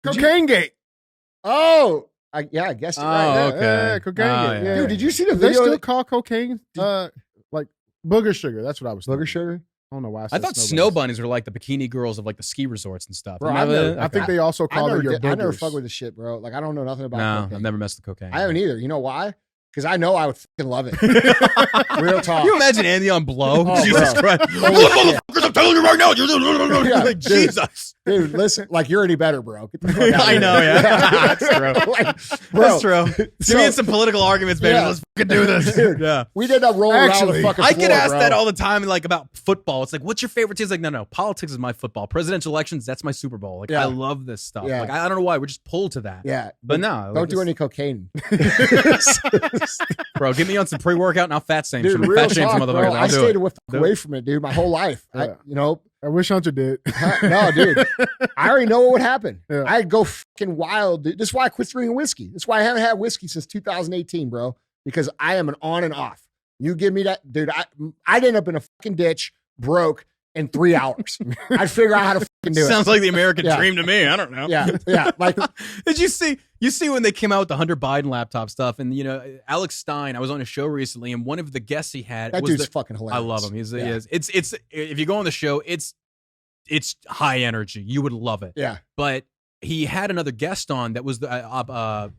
Cocaine gate. Oh, I guess you're right. Oh, okay. Yeah, cocaine gate. Yeah. Dude, did you see the They video? still call cocaine like booger sugar. That's what I was thinking. Booger sugar? I don't know why. I thought snow bunnies were like the bikini girls of like the ski resorts and stuff. Bro, I think they also call it your boogers. I never fuck with this shit, bro. Like, I don't know nothing about No, cocaine. I've never messed with cocaine. I haven't either. You know why? Because I know I would fucking love it. Real talk. Can you imagine Andy on blow? Oh, Jesus bro. Christ. Holy shit. I'm telling you right now. Yeah, Like, dude. Jesus. Dude, listen, like, you're any better, bro. Get the fuck out of I here. know, yeah. That's true. Like, bro, That's true. Give me some political arguments, baby. Yeah. Let's fucking do this. Dude, Yeah. we did that rolling around the Actually, fucking I floor, get asked bro. that all the time, like about football. It's like, what's your favorite team? It's like, no. Politics is my football. Presidential elections, that's my Super Bowl. Like, Yeah. I love this stuff. Yeah. Like, I don't know why. We're just pulled to that. Yeah. But no. Don't do any cocaine. Bro, get me on some pre-workout and I'll fat shame Dude, some real fat shame talk, some bro. motherfuckers. I I'll do stayed it. away from it, dude, my whole life. Yeah. I I wish Hunter did. no, dude. I already know what would happen. Yeah. I'd go fucking wild, dude. This is why I quit drinking whiskey. This is why I haven't had whiskey since 2018, bro. Because I am an on and off. You give me that, dude. I'd end up in a fucking ditch, broke, in 3 hours. I'd figure out how to fucking do it. Sounds like the American Yeah. dream to me. I don't know. Yeah. Like, Did you see when they came out with the Hunter Biden laptop stuff? And Alex Stein, I was on a show recently, and one of the guests he had that was dude's fucking hilarious. I love him. He Yeah. is. It's if you go on the show, it's high energy. You would love it. Yeah. But he had another guest on that was the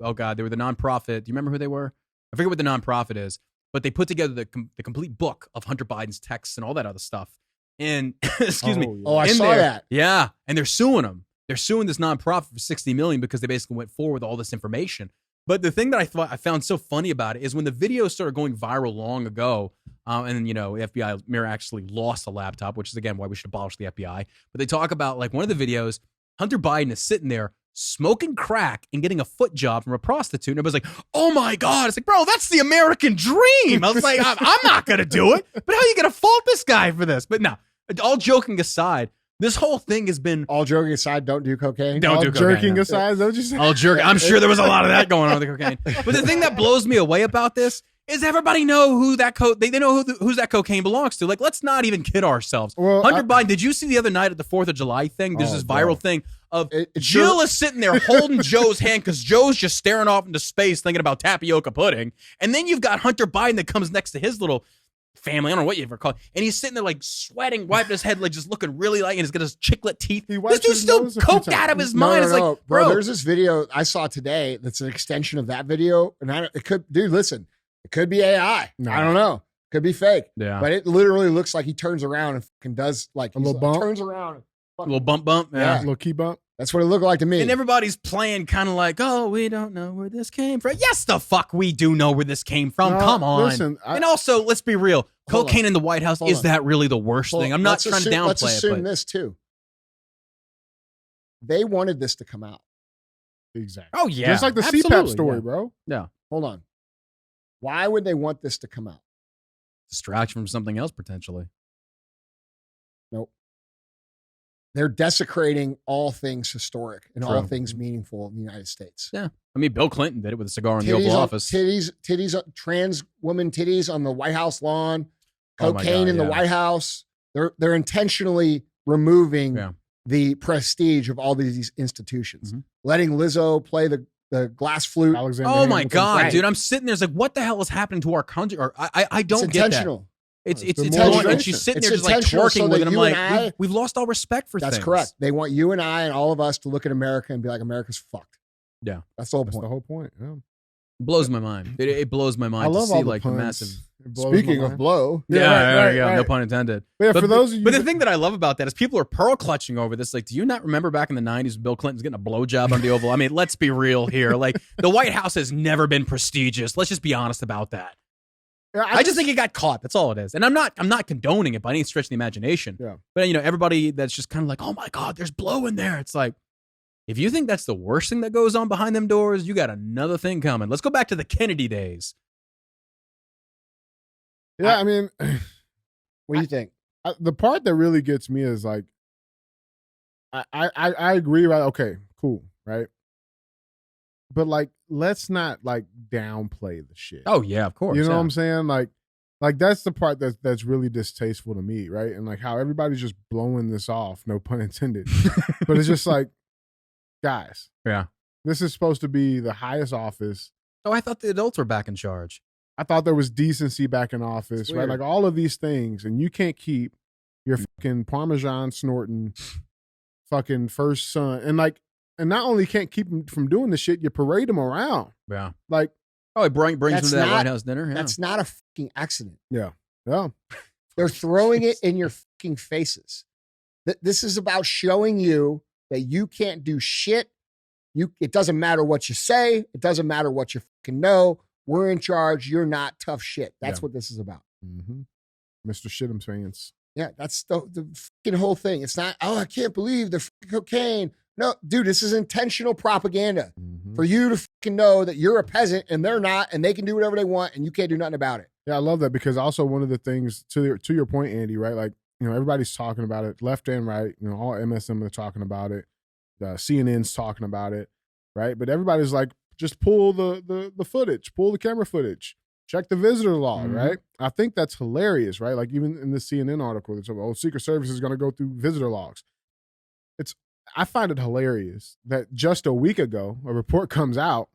oh god, they were the nonprofit. Do you remember who they were? I forget what the nonprofit is, but they put together the complete book of Hunter Biden's texts and all that other stuff. And excuse me. Oh, I in saw there, that. Yeah, and they're suing him. They're suing this nonprofit for $60 million because they basically went forward with all this information. But the thing that I found so funny about it is when the video started going viral long ago, and the FBI miraculously lost the laptop, which is again why we should abolish the FBI. But they talk about like one of the videos, Hunter Biden is sitting there smoking crack and getting a foot job from a prostitute, and everybody's like, "Oh my god!" It's like, bro, that's the American dream. I was like, I'm not gonna do it. But how are you gonna fault this guy for this? But no, all joking aside, this whole thing has been All joking aside, don't do cocaine. Don't All do cocaine, jerking no. aside, is that what you said? all jerk. I'm sure there was a lot of that going on with the cocaine. But the thing that blows me away about this is everybody know who that they know who's that cocaine belongs to. Like, let's not even kid ourselves. Well, Hunter Biden, did you see the other night at the 4th of July thing? There's Oh, this viral bro. thing of It Jill sure- is sitting there holding Joe's hand because Joe's just staring off into space thinking about tapioca pudding. And then you've got Hunter Biden that comes next to his little family. I don't know what you ever call it. And he's sitting there like sweating, wiping his head, like just looking really like, and he's got his chiclet teeth. He This wipes dude's his still nose a few coked times. out of his No, mind. no, It's no. like, bro. There's this video I saw today that's an extension of that video. And it could, dude, listen, it could be AI. No. I don't know. Could be fake. Yeah. But it literally looks like he turns around and fucking does like A little bump? turns around. And A little bump. Yeah. Yeah. Little key bump. That's what it looked like to me. And everybody's playing kind of like, oh, we don't know where this came from. Yes, the fuck we do know where this came from. No, Come on. listen, And also, let's be real. Hold Cocaine in the White House, Hold is on. that really the worst Well, thing? I'm not let's trying to assume- Let's downplay assume it, but this too. They wanted this to come out. Exactly. oh yeah, Just like the absolutely, CPAP story, yeah. bro. Yeah, Hold on. Why would they want this to come out? distraction from something else potentially. Nope. They're desecrating all things historic and all True. things meaningful in the United States. Yeah, I mean, Bill Clinton did it with a cigar in the Oval on- Office. titties, trans woman titties on the White House lawn, Oh my cocaine God, in the yeah. White House. They're intentionally removing Yeah. the prestige of all these institutions, Mhm. letting Lizzo play the glass flute. Alexander Oh my Hamilton. god, Right. dude! I'm sitting there, it's like, what the hell is happening to our country? Or I It's don't get that. intentional. It's It's intentional, and demonstration. she's sitting It's there just like intentional so twerking with that it. I'm you like, and I- we've lost all respect for That's things. correct. They want you and I and all of us to look at America and be like, America's fucked. Yeah. That's the whole That's point. the whole point. Yeah. Blows my mind. It blows my mind I love to see all the like the puns. massive. It blows my Speaking of mind. blow, Yeah, right, there you go. right. No pun intended. But yeah, for those of you, But the thing that I love about that is people are pearl clutching over this. Like, do you not remember back in the 90s Bill Clinton's getting a blowjob on the Oval? I mean, let's be real here. Like, the White House has never been prestigious. Let's just be honest about that. Yeah, I just think he got caught. That's all it is. And I'm not condoning it by any stretch of the imagination. Yeah. But everybody that's just kind of like, oh my God, there's blow in there. It's like, if you think that's the worst thing that goes on behind them doors, you got another thing coming. Let's go back to the Kennedy days. Yeah, I mean, what do you think? the part that really gets me is like, I agree, right? Okay, cool, right? But like, let's not like downplay the shit. Oh yeah, of course. You know what I'm saying? Like that's the part that's really distasteful to me, right? And like how everybody's just blowing this off, no pun intended. But it's just like, guys, Yeah. this is supposed to be the highest office. Oh, I thought the adults were back in charge. I thought there was decency back in office, right? weird. Like all of these things, and you can't keep your fucking Parmesan snorting fucking first son, and not only can't keep them from doing the shit, you parade them around. Yeah. Like, Oh, he brings them That's to that not- White House dinner. Yeah. That's not a fucking accident. yeah, They're throwing it in your fucking faces. This is about showing you that you can't do shit. It doesn't matter what you say. It doesn't matter what you fucking know. We're in charge. You're not tough shit. That's Yeah. what this is about. Mr. Shit'em's fans. Yeah, that's the fucking whole thing. It's not, oh, I can't believe the fucking cocaine. No, dude, this is intentional propaganda for you to fucking know that you're a peasant and they're not, and they can do whatever they want and you can't do nothing about it. Yeah, I love that because also one of the things to your point, Andy, right? Like, everybody's talking about it, left and right. All MSM are talking about it. CNN's talking about it, right? But everybody's like, just pull the footage, pull the camera footage, check the visitor log, right? I think that's hilarious, right? Like even in the CNN article, it's about, Secret Service is going to go through visitor logs. I find it hilarious that just a week ago, a report comes out,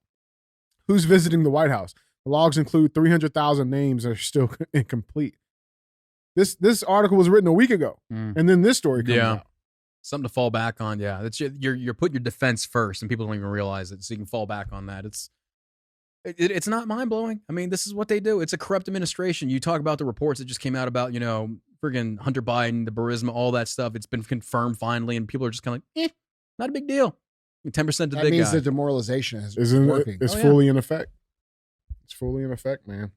who's visiting the White House. The logs include 300,000 names that are still incomplete. This article was written a week ago, and then this story comes out. Something to fall back on. Yeah, that's you're putting your defense first, and people don't even realize it. So you can fall back on that. It's not mind blowing. I mean, this is what they do. It's a corrupt administration. You talk about the reports that just came out about friggin' Hunter Biden, the Burisma, all that stuff. It's been confirmed finally, and people are just kind of like, not a big deal. 10% the That big means guy. the demoralization is working. It's Oh, yeah. fully in effect. It's fully in effect, man.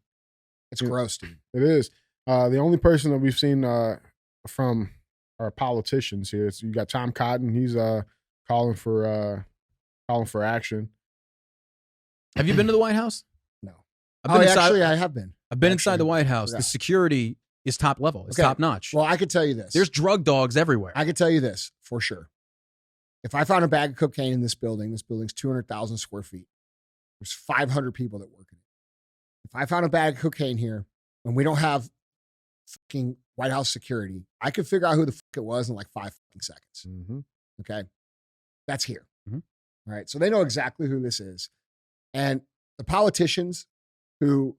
It's gross, dude. It is. The only person that we've seen from our politicians here is you got Tom Cotton. He's calling for action. Have you been to the White House? No. I've been inside. Actually, I have been. I've been inside actually, the White House. yeah. The security is top level. It's Okay. top notch. Well, I could tell you this. There's drug dogs everywhere. I could tell you this for sure. If I found a bag of cocaine in this building's 200,000 square feet. There's 500 people that work in it. If I found a bag of cocaine here and we don't have fucking White House security, I could figure out who the fuck it was in like 5 fucking seconds. Okay. That's here. All right. So they know exactly who this is. And the politicians who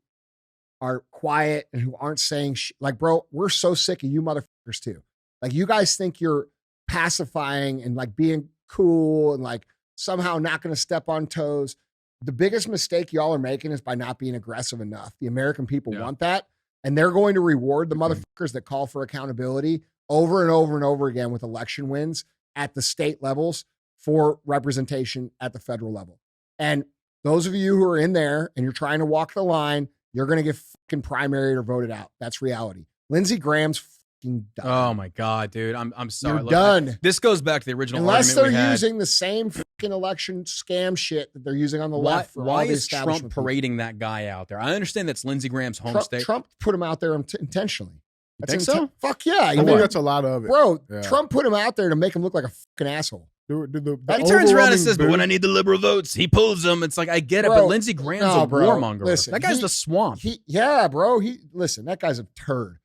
are quiet and who aren't saying like, bro, we're so sick of you motherfuckers too. Like you guys think you're pacifying and like being cool and like somehow not going to step on toes. The biggest mistake y'all are making is by not being aggressive enough. The American people want that. And they're going to reward the motherfuckers that call for accountability over and over and over again with election wins at the state levels for representation at the federal level. And those of you who are in there and you're trying to walk the line, you're going to get fucking primaried or voted out. That's reality. Lindsey Graham's fucking done. Oh my God, dude. I'm sorry. You're Look, done. This goes back to the original Unless argument they're we had. using the same fucking election scam shit that they're using on the Why, left. For why all the is Trump establishment people. parading that guy out there? I understand that's Lindsey Graham's home Trump, state. Trump put him out there intentionally. You think so? Fuck yeah. I think that's a lot of it. Bro, Yeah. Trump put him out there to make him look like a fucking asshole. The He turns around and says, but when I overwhelming need the liberal votes, he pulls them. It's like, I get it, Bro, but Lindsey Graham's no, a bro. warmonger. Listen, that guy's the swamp. Yeah, bro. Listen, that guy's a turd.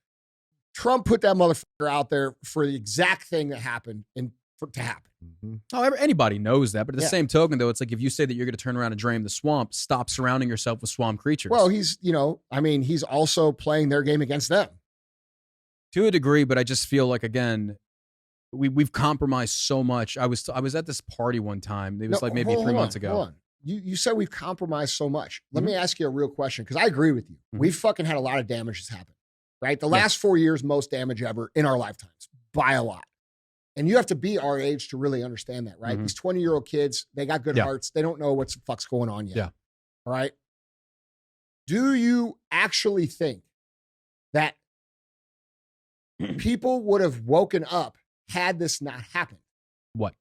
Trump put that motherfucker out there for the exact thing that happened to happen. Oh, anybody knows that. But at the Yeah. same token, though, it's like if you say that you're going to turn around and drain the swamp, stop surrounding yourself with swamp creatures. Well, he's also playing their game against them. To a degree, but I just feel like, again, we've compromised so much. I was at this party one time. It was like maybe 3 months ago. Hold on. you said we've compromised so much. Let me ask you a real question, because I agree with you. We've fucking had a lot of damage that's happened, right? The last 4 years, most damage ever in our lifetimes, by a lot. And you have to be our age to really understand that, right? These 20-year-old kids, they got good hearts. They don't know what the fuck's going on yet. Yeah. All right. Do you actually think that people would have woken up had this not happened? What?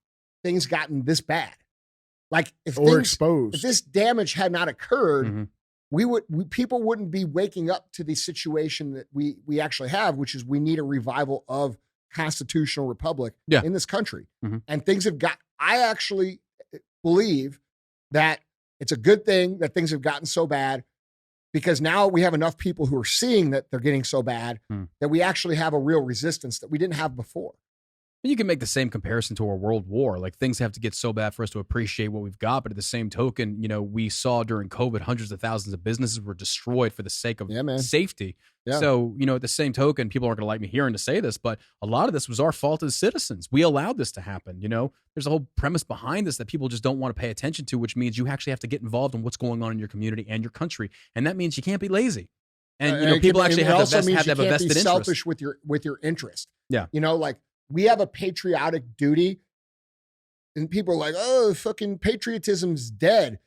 Things gotten this bad. Like if exposed. If this damage had not occurred, people wouldn't be waking up to the situation that we actually have, which is we need a revival of constitutional republic in this country. And things have I actually believe that it's a good thing that things have gotten so bad, because now we have enough people who are seeing that they're getting so bad that we actually have a real resistance that we didn't have before. You can make the same comparison to a world war. Like, things have to get so bad for us to appreciate what we've got. But at the same token, we saw during COVID, hundreds of thousands of businesses were destroyed for the sake of safety. Yeah. So, at the same token, people aren't going to like me hearing to say this, but a lot of this was our fault as citizens. We allowed this to happen. There's a whole premise behind this that people just don't want to pay attention to, which means you actually have to get involved in what's going on in your community and your country. And that means you can't be lazy. And, people actually have to have a vested interest. Selfish with your interest. Yeah. Like, we have a patriotic duty, and people are like, oh, fucking patriotism's dead.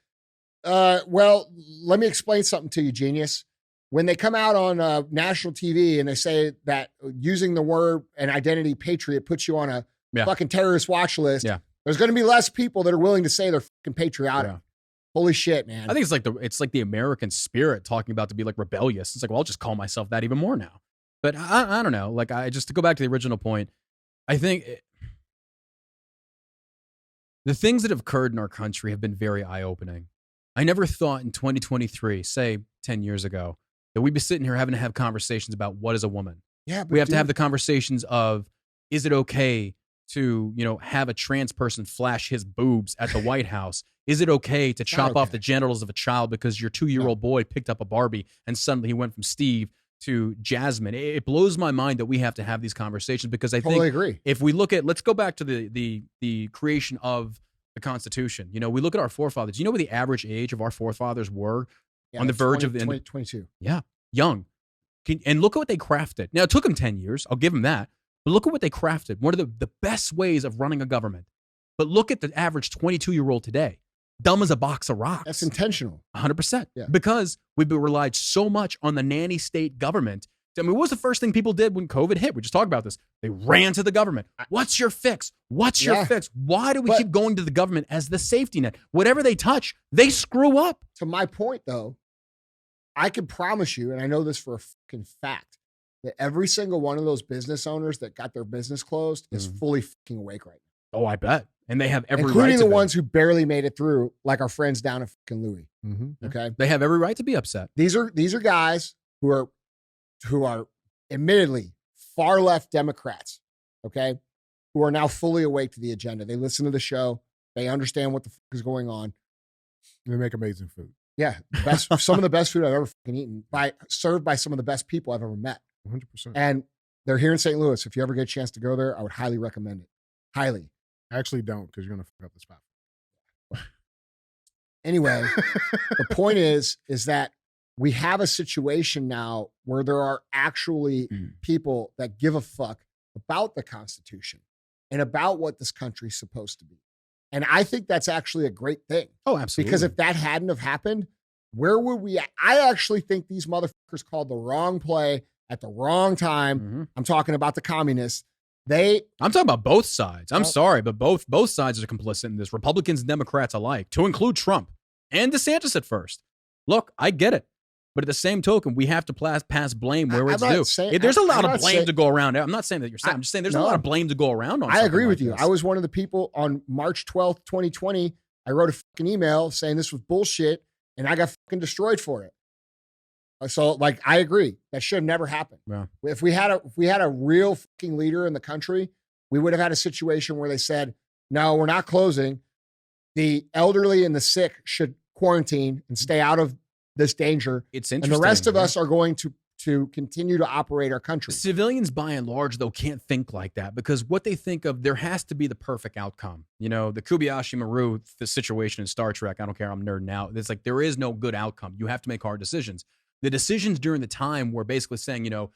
Well, let me explain something to you, genius. When they come out on national TV and they say that using the word and identity patriot puts you on a fucking terrorist watch list, there's going to be less people that are willing to say they're fucking patriotic. Yeah. Holy shit, man. I think it's like the American spirit talking about to be like rebellious. It's like, well, I'll just call myself that even more now. But I don't know. Like, just to go back to the original point, I think the things that have occurred in our country have been very eye-opening. I never thought in 2023, say 10 years ago, that we'd be sitting here having to have conversations about what is a woman. Yeah, but we have to have the conversations of, is it okay to, have a trans person flash his boobs at the White House? Is it okay to chop off the genitals of a child because your 2-year-old boy picked up a Barbie and suddenly he went from Steve to Jasmine? It blows my mind that we have to have these conversations, because I totally think agree. If we look at, let's go back to the creation of the Constitution. We look at our forefathers. You know what the average age of our forefathers were? On the verge of the 22. Yeah, young. And look at what they crafted. Now, it took them 10 years. I'll give them that. But look at what they crafted. One of the best ways of running a government. But look at the average 22-year-old today. Dumb as a box of rocks. That's intentional. 100%. Yeah. Because we've been relied so much on the nanny state government. I mean, what was the first thing people did when COVID hit? We just talked about this. They ran to the government. What's your fix? What's your fix? Why do we keep going to the government as the safety net? Whatever they touch, they screw up. To my point, though, I can promise you, and I know this for a fucking fact, that every single one of those business owners that got their business closed is fully fucking awake right now. Oh, I bet. And they have every right to including the ones who barely made it through, like our friends down at fucking Louis. Okay. They have every right to be upset. These are guys who are admittedly far left Democrats, okay, who are now fully awake to the agenda. They listen to the show. They understand what the fuck is going on. They make amazing food. Yeah. Some of the best food I've ever fucking eaten, served by some of the best people I've ever met. 100%. And they're here in St. Louis. If you ever get a chance to go there, I would highly recommend it. Highly. Actually, don't, because you're going to fuck up the spot. Anyway, the point is that we have a situation now where there are actually people that give a fuck about the Constitution and about what this country's supposed to be. And I think that's actually a great thing. Oh, absolutely. Because if that hadn't have happened, where would we? I actually think these motherfuckers called the wrong play at the wrong time. I'm talking about the communists. I'm talking about both sides. I'm sorry, but both sides are complicit in this, Republicans and Democrats alike, to include Trump and DeSantis at first. Look, I get it. But at the same token, we have to pass blame where it's due. There's a lot of blame to go around. I'm not saying that you're saying. I'm just saying there's a lot of blame to go around on. I agree with you. I was one of the people on March 12th, 2020. I wrote a fucking email saying this was bullshit, and I got fucking destroyed for it. So, like, I agree. That should have never happened. Yeah. If we had a real fucking leader in the country, we would have had a situation where they said, no, we're not closing. The elderly and the sick should quarantine and stay out of this danger. It's interesting. And the rest of us are going to to continue to operate our country. Civilians, by and large, though, can't think like that because what they think of, there has to be the perfect outcome. You know, the Kobayashi Maru, the situation in Star Trek, I don't care, I'm nerding out. It's like there is no good outcome. You have to make hard decisions. The decisions during the time were basically saying, you know,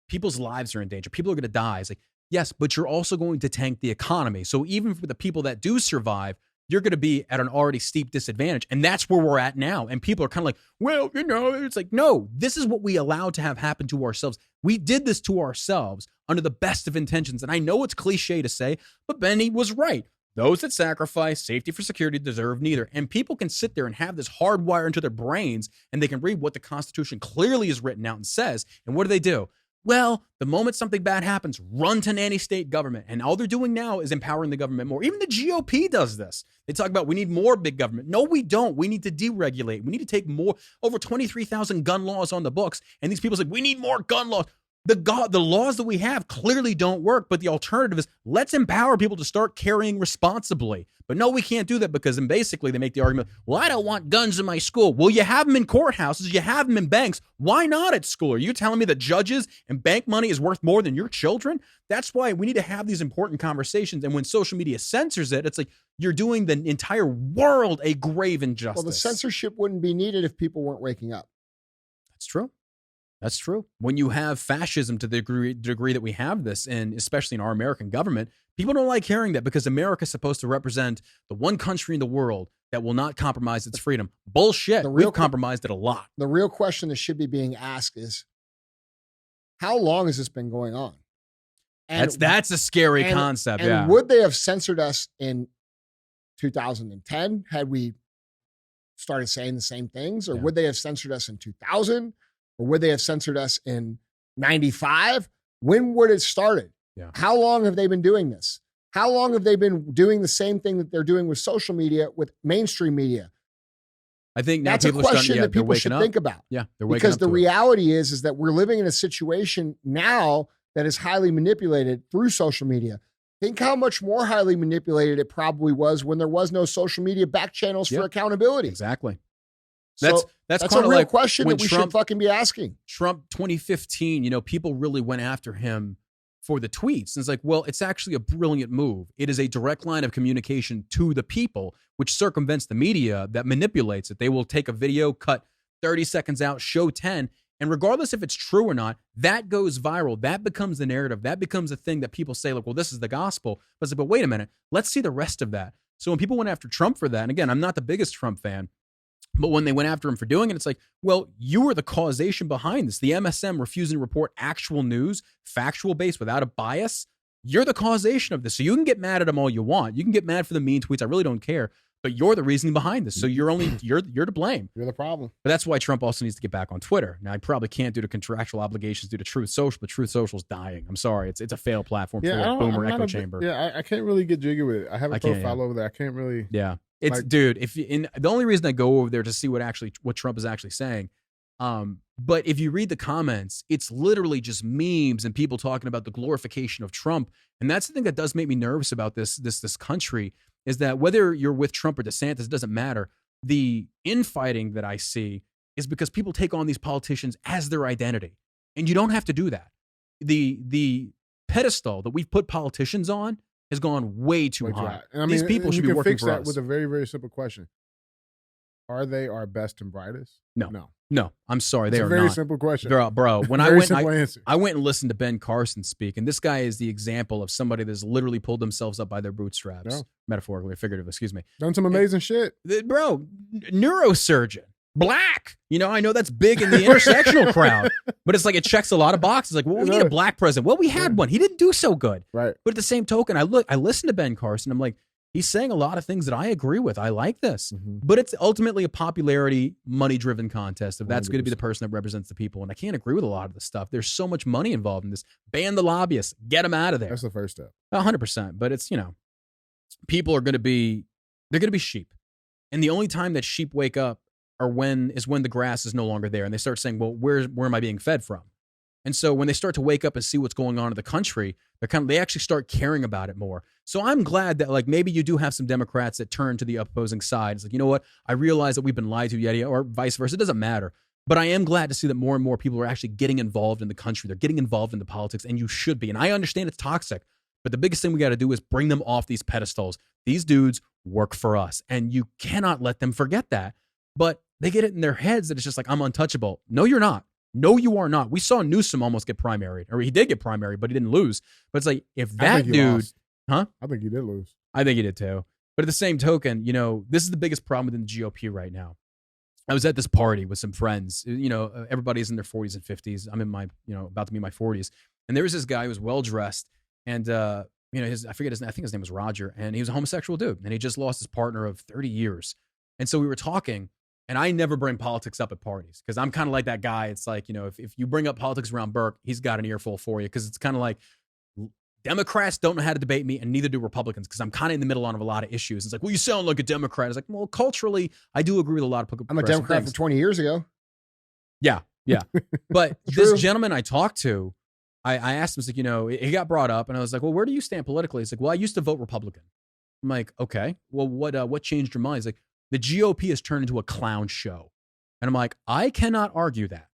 people's lives are in danger. People are going to die. It's like, yes, but you're also going to tank the economy. So even for the people that do survive, you're going to be at an already steep disadvantage. And that's where we're at now. And people are kind of like, well, you know, it's like, no, this is what we allowed to have happen to ourselves. We did this to ourselves under the best of intentions. And I know it's cliche to say, but Benny was right. Those that sacrifice safety for security deserve neither. And people can sit there and have this hardwired into their brains, and they can read what the Constitution clearly is written out and says. And what do? Well, the moment something bad happens, run to nanny state government. And all they're doing now is empowering the government more. Even the GOP does this. They talk about we need more big government. No, we don't. We need to deregulate. We need to take more, over 23,000 gun laws on the books. And these people say, we need more gun laws. The laws that we have clearly don't work, but the alternative is let's empower people to start carrying responsibly. But no, we can't do that because then basically they make the argument, well, I don't want guns in my school. Well, you have them in courthouses. You have them in banks. Why not at school? Are you telling me that judges and bank money is worth more than your children? That's why we need to have these important conversations. And when social media censors it, it's like you're doing the entire world a grave injustice. Well, the censorship wouldn't be needed if people weren't waking up. That's true. That's true. When you have fascism to the degree that we have this, and especially in our American government, people don't like hearing that because America's supposed to represent the one country in the world that will not compromise its freedom. Bullshit. We've compromised it a lot. The real question that should be being asked is, how long has this been going on? And that's a scary concept. And would they have censored us in 2010 had we started saying the same things? Or would they have censored us in 2000? Or would they have censored us in 95? When would it started? Yeah. How long have they been doing this? How long have they been doing the same thing that they're doing with social media, with mainstream media? I think now that's a question that people should think about. Yeah, they're waking because up the reality is that we're living in a situation now that is highly manipulated through social media. Think how much more highly manipulated it probably was when there was no social media back channels for accountability. Exactly. That's kind a of real like question that we should fucking be asking. Trump 2015, people really went after him for the tweets. And it's like, well, it's actually a brilliant move. It is a direct line of communication to the people, which circumvents the media that manipulates it. They will take a video, cut 30 seconds out, show 10. And regardless if it's true or not, that goes viral. That becomes the narrative. That becomes a thing that people say, like, well, this is the gospel. But it's like, but wait a minute, let's see the rest of that. So when people went after Trump for that, and again, I'm not the biggest Trump fan, but when they went after him for doing it, it's like, well, you were the causation behind this. The MSM refusing to report actual news, factual based, without a bias. You're the causation of this. So you can get mad at him all you want. You can get mad for the mean tweets. I really don't care. But you're the reason behind this. So you're to blame. You're the problem. But that's why Trump also needs to get back on Twitter. Now, I probably can't due to contractual obligations due to Truth Social, but Truth Social is dying. I'm sorry. It's a failed platform for a boomer echo chamber. I can't really get jiggy with it. I have a profile over there. I can't really. Yeah. It's dude. The only reason I go over there to see what Trump is actually saying. But if you read the comments, it's literally just memes and people talking about the glorification of Trump. And that's the thing that does make me nervous about this country is that whether you're with Trump or DeSantis, it doesn't matter. The infighting that I see is because people take on these politicians as their identity, and you don't have to do that. The pedestal that we've put politicians on has gone way too high. And these people should be working fix for that us. with a very, very simple question. Are they our best and brightest? No. I'm sorry, they are not. It's a very simple question. Bro, when I went and listened to Ben Carson speak, and this guy is the example of somebody that's literally pulled themselves up by their bootstraps, metaphorically or figuratively, excuse me. Done some amazing shit. Bro, neurosurgeon. Black. I know that's big in the intersectional crowd, but it's like it checks a lot of boxes. Like, well, we need a black president. Well, we had one. He didn't do so good. Right. But at the same token, I listened to Ben Carson. I'm like, he's saying a lot of things that I agree with. I like this. Mm-hmm. But it's ultimately a popularity, money-driven contest if that's 100%. Going to be the person that represents the people. And I can't agree with a lot of this stuff. There's so much money involved in this. Ban the lobbyists. Get them out of there. That's the first step. 100%. But it's, people are going to be sheep. And the only time that sheep wake up is when the grass is no longer there. And they start saying, well, where am I being fed from? And so when they start to wake up and see what's going on in the country, they actually start caring about it more. So I'm glad that maybe you do have some Democrats that turn to the opposing side. It's like, you know what? I realize that we've been lied to, or vice versa. It doesn't matter. But I am glad to see that more and more people are actually getting involved in the country. They're getting involved in the politics, and you should be. And I understand it's toxic, but the biggest thing we got to do is bring them off these pedestals. These dudes work for us, and you cannot let them forget that. But they get it in their heads that it's just like, I'm untouchable. No, you're not. No, you are not. We saw Newsom almost get primaried, or he did get primaried, but he didn't lose. But it's like, if that dude, lost. huh? I think he did lose. I think he did too. But at the same token, this is the biggest problem within the GOP right now. I was at this party with some friends. Everybody's in their 40s and 50s. I'm in my, about to be in my 40s. And there was this guy who was well dressed, and I forget his name. I think his name was Roger, and he was a homosexual dude, and he just lost his partner of 30 years. And so we were talking, and I never bring politics up at parties because I'm kind of like that guy. It's like, if you bring up politics around Burk, he's got an earful for you, because it's kind of like, Democrats don't know how to debate me, and neither do Republicans, because I'm kind of in the middle on a lot of issues. It's like, well, you sound like a Democrat. It's like, well, culturally, I do agree with a lot of I'm a Democrat things. from 20 years ago. Yeah. But this gentleman I talked to, I asked him, it's like, he got brought up, and I was like, well, where do you stand politically? He's like, well, I used to vote Republican. I'm like, okay, well, what changed your mind? He's like, the GOP has turned into a clown show. And I'm like, I cannot argue that.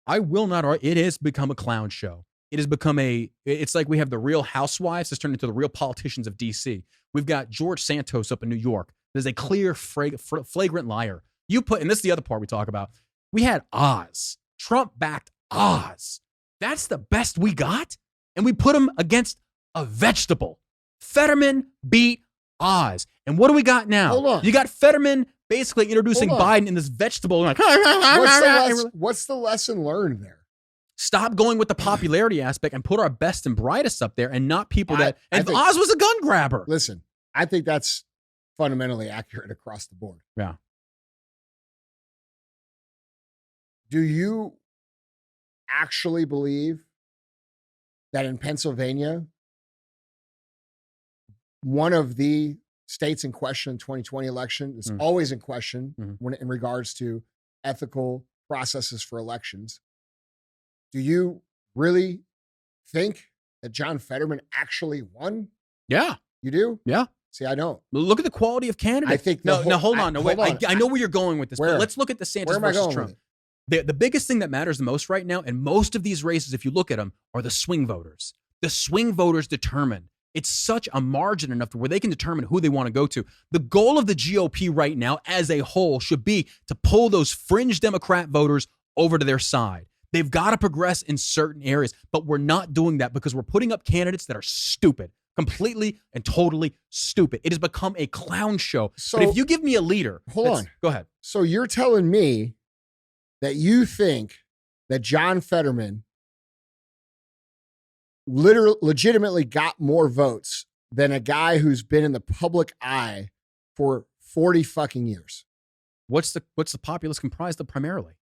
I will not argue. It has become a clown show. It has become it's like we have the Real Housewives that's turned into the Real Politicians of D.C. We've got George Santos up in New York. There's a clear, flagrant liar. And this is the other part we talk about. We had Oz. Trump-backed Oz. That's the best we got? And we put him against a vegetable. Fetterman beat Oz. And what do we got now? Hold on. You got Fetterman basically introducing Biden in this vegetable. Like, what's the lesson learned there? Stop going with the popularity aspect and put our best and brightest up there, and not people Oz was a gun grabber. Listen, I think that's fundamentally accurate across the board. Yeah. Do you actually believe that in Pennsylvania, one of the states in question in 2020 election is always in question when in regards to ethical processes for elections? Do you really think that John Fetterman actually won? Yeah. You do? Yeah. See, I don't. Look at the quality of candidates. I think hold on. I know where you're going with this, but let's look at DeSantis versus Trump. The biggest thing that matters the most right now, and most of these races, if you look at them, are the swing voters. The swing voters determine. It's such a margin enough to where they can determine who they want to go to. The goal of the GOP right now as a whole should be to pull those fringe Democrat voters over to their side. They've got to progress in certain areas, but we're not doing that because we're putting up candidates that are stupid, completely and totally stupid. It has become a clown show. So, but if you give me a leader, hold on. Go ahead. So you're telling me that you think that John Fetterman legitimately got more votes than a guy who's been in the public eye for 40 fucking years? What's the populace comprised of primarily?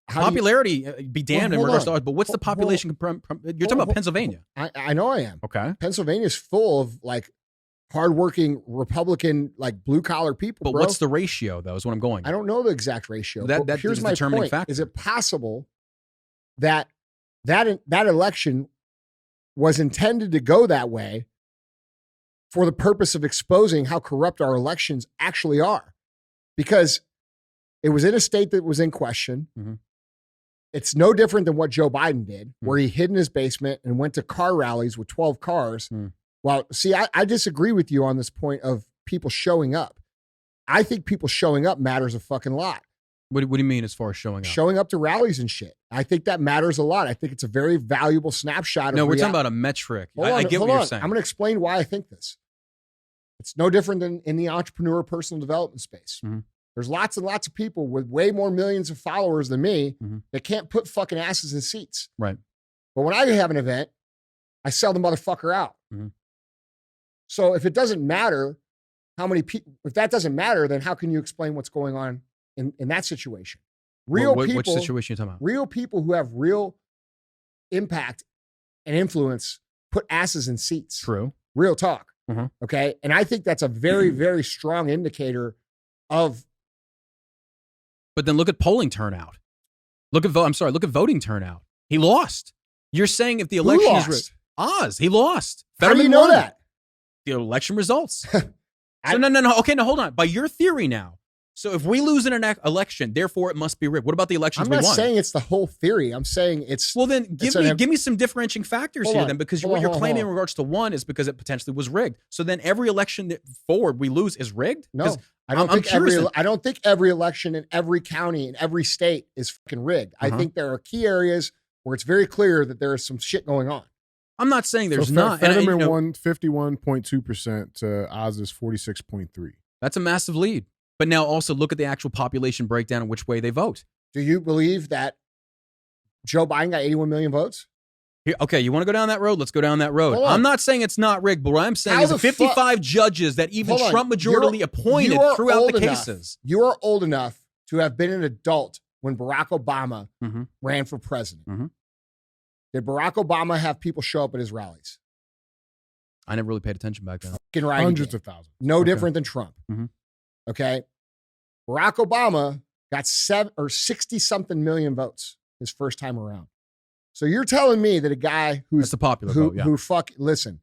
Popularity be damned in regards to ours, but what's the population? You're talking about Pennsylvania. I know I am. Okay. Pennsylvania's full of like hardworking Republican, like blue collar people. But bro. What's the ratio, though, is what I'm going. I don't know the exact ratio. That here's is my determining point. factor. Is it possible that election was intended to go that way for the purpose of exposing how corrupt our elections actually are? Because it was in a state that was in question. Mm-hmm. It's no different than what Joe Biden did, where he hid in his basement and went to car rallies with 12 cars. Well, see, I disagree with you on this point of people showing up. I think people showing up matters a fucking lot. What do you mean as far as showing up? Showing up to rallies and shit. I think that matters a lot. I think it's a very valuable snapshot. No, we're talking about a metric. I get what you're saying. I'm going to explain why I think this. It's no different than in the entrepreneur personal development space. Mm-hmm. There's lots and lots of people with way more millions of followers than me that can't put fucking asses in seats. Right. But when I have an event, I sell the motherfucker out. Mm-hmm. So if it doesn't matter how many people, if that doesn't matter, then how can you explain what's going on in that situation? Real people. Which situation are you talking about? Real people who have real impact and influence put asses in seats. True. Real talk. Mm-hmm. Okay. And I think that's a very, very strong indicator of. But then look at polling turnout. Look at voting turnout. He lost. You're saying if the election is Oz, he lost. How do you know that? The election results. No. Okay, now hold on. By your theory now, So if we lose in an election, therefore it must be rigged. What about the elections I'm we not won? saying it's the whole theory. I'm saying it's Well, then give me some differentiating factors Hold here, on. then, because Hold what on, you're hold on, claiming hold in regards to one is because it potentially was rigged. So then every election that forward we lose is rigged. no. 'Cause I don't I'm think every curious I don't think every election in every county in every state is fucking rigged. I think there are key areas where it's very clear that there is some shit going on. I'm not saying there's so not. And, Fetterman you know, won 51.2% to Oz's 46.3%. that's a massive lead. But now also look at the actual population breakdown and which way they vote. Do you believe that Joe Biden got 81 million votes? Here, okay, you want to go down that road? Let's go down that road. Hold on. I'm not saying it's not rigged, but what I'm saying How is the 55 judges that even Hold on. Trump majority You appointed are throughout old the enough. cases. You are old enough to have been an adult when Barack Obama Mhm. ran for president. Mhm. Did Barack Obama have people show up at his rallies? I never really paid attention back then. Fucking right. he Hundreds did. of thousands. No Okay. different than Trump. Mhm. Okay. Barack Obama got 60 something million votes his first time around. So you're telling me that a guy who's That's a popular vote, yeah. listen,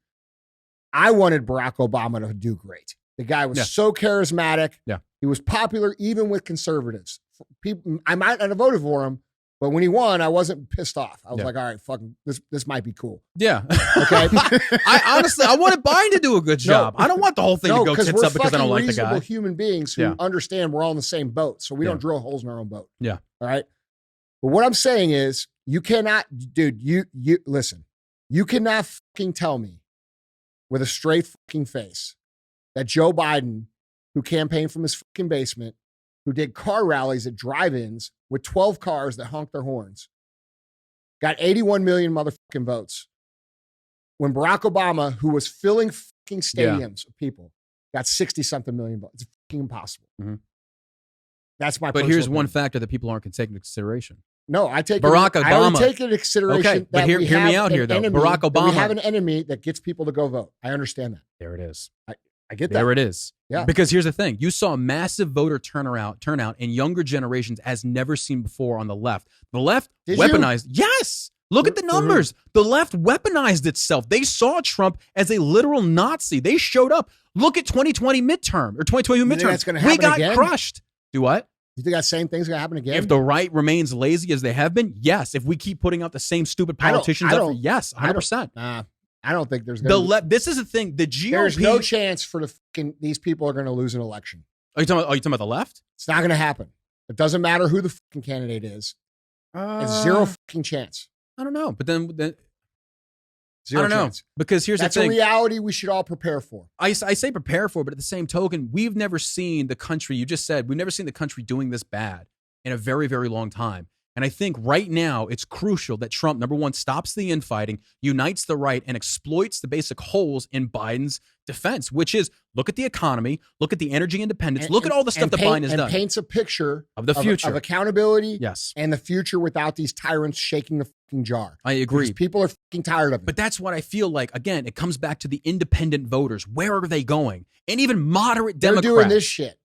I wanted Barack Obama to do great. The guy was Yeah. so charismatic. Yeah. He was popular even with conservatives. People, I might not have voted for him, but when he won, I wasn't pissed off. I was Yeah. like, all right, fucking this might be cool. Yeah. Okay. I honestly, I wanted Biden to do a good job. I don't want the whole thing to go because tits we're up because I don't fucking like the reasonable guy. human beings who Yeah. understand we're all in the same boat, so we Yeah. don't drill holes in our own boat. Yeah. All right. But what I'm saying is, you cannot, dude. You listen. You cannot fucking tell me with a straight fucking face that Joe Biden, who campaigned from his fucking basement, who did car rallies at drive-ins with 12 cars that honked their horns, got 81 million motherfucking votes. When Barack Obama, who was filling fucking stadiums of people, got 60-something million votes. It's fucking impossible. Mhm. That's my But personal here's one opinion. factor that people aren't taking into consideration. No, I take Barack I already Obama. take into consideration Okay, but that hear we me have out an here, though. enemy, Barack that we Obama- have an enemy that gets people to go vote. I understand that. There it is. I get that. There it is. Yeah. Because here's the thing. You saw a massive voter turnout in younger generations as never seen before on the left. The left Did you? weaponized. Yes. Look at the numbers. The left weaponized itself. They saw Trump as a literal Nazi. They showed up. Look at 2020 midterm or 2022 You think midterm. that's gonna We happen got again? crushed. Do what? You think that same thing's gonna happen again? If the right remains lazy as they have been, yes. If we keep putting out the same stupid I don't- politicians I up for don't- yes, 100%. I don't think there's The gonna be, left. This is the thing. The GOP. there's no chance for the fucking these people are gonna lose an election. Are you talking about the left? It's not gonna happen. It doesn't matter who the fucking candidate is. It's zero fucking chance. I don't know. But then Zero I don't know. chance. Because here's That's the a thing. reality we should all prepare for. I say prepare for, but at the same token, we've never seen the country, you just said, we've never seen the country doing this bad in a very, very long time. And I think right now it's crucial that Trump, number one, stops the infighting, unites the right, and exploits the basic holes in Biden's defense, which is look at the economy, look at the energy independence, look at all the stuff that Biden has and done. paints a picture Of the future. of accountability Yes, and the future without these tyrants shaking the fucking jar. I agree. Because people are fucking tired of it. But that's what I feel like. Again, it comes back to the independent voters. Where are they going? And even moderate they're Democrats. doing this shit.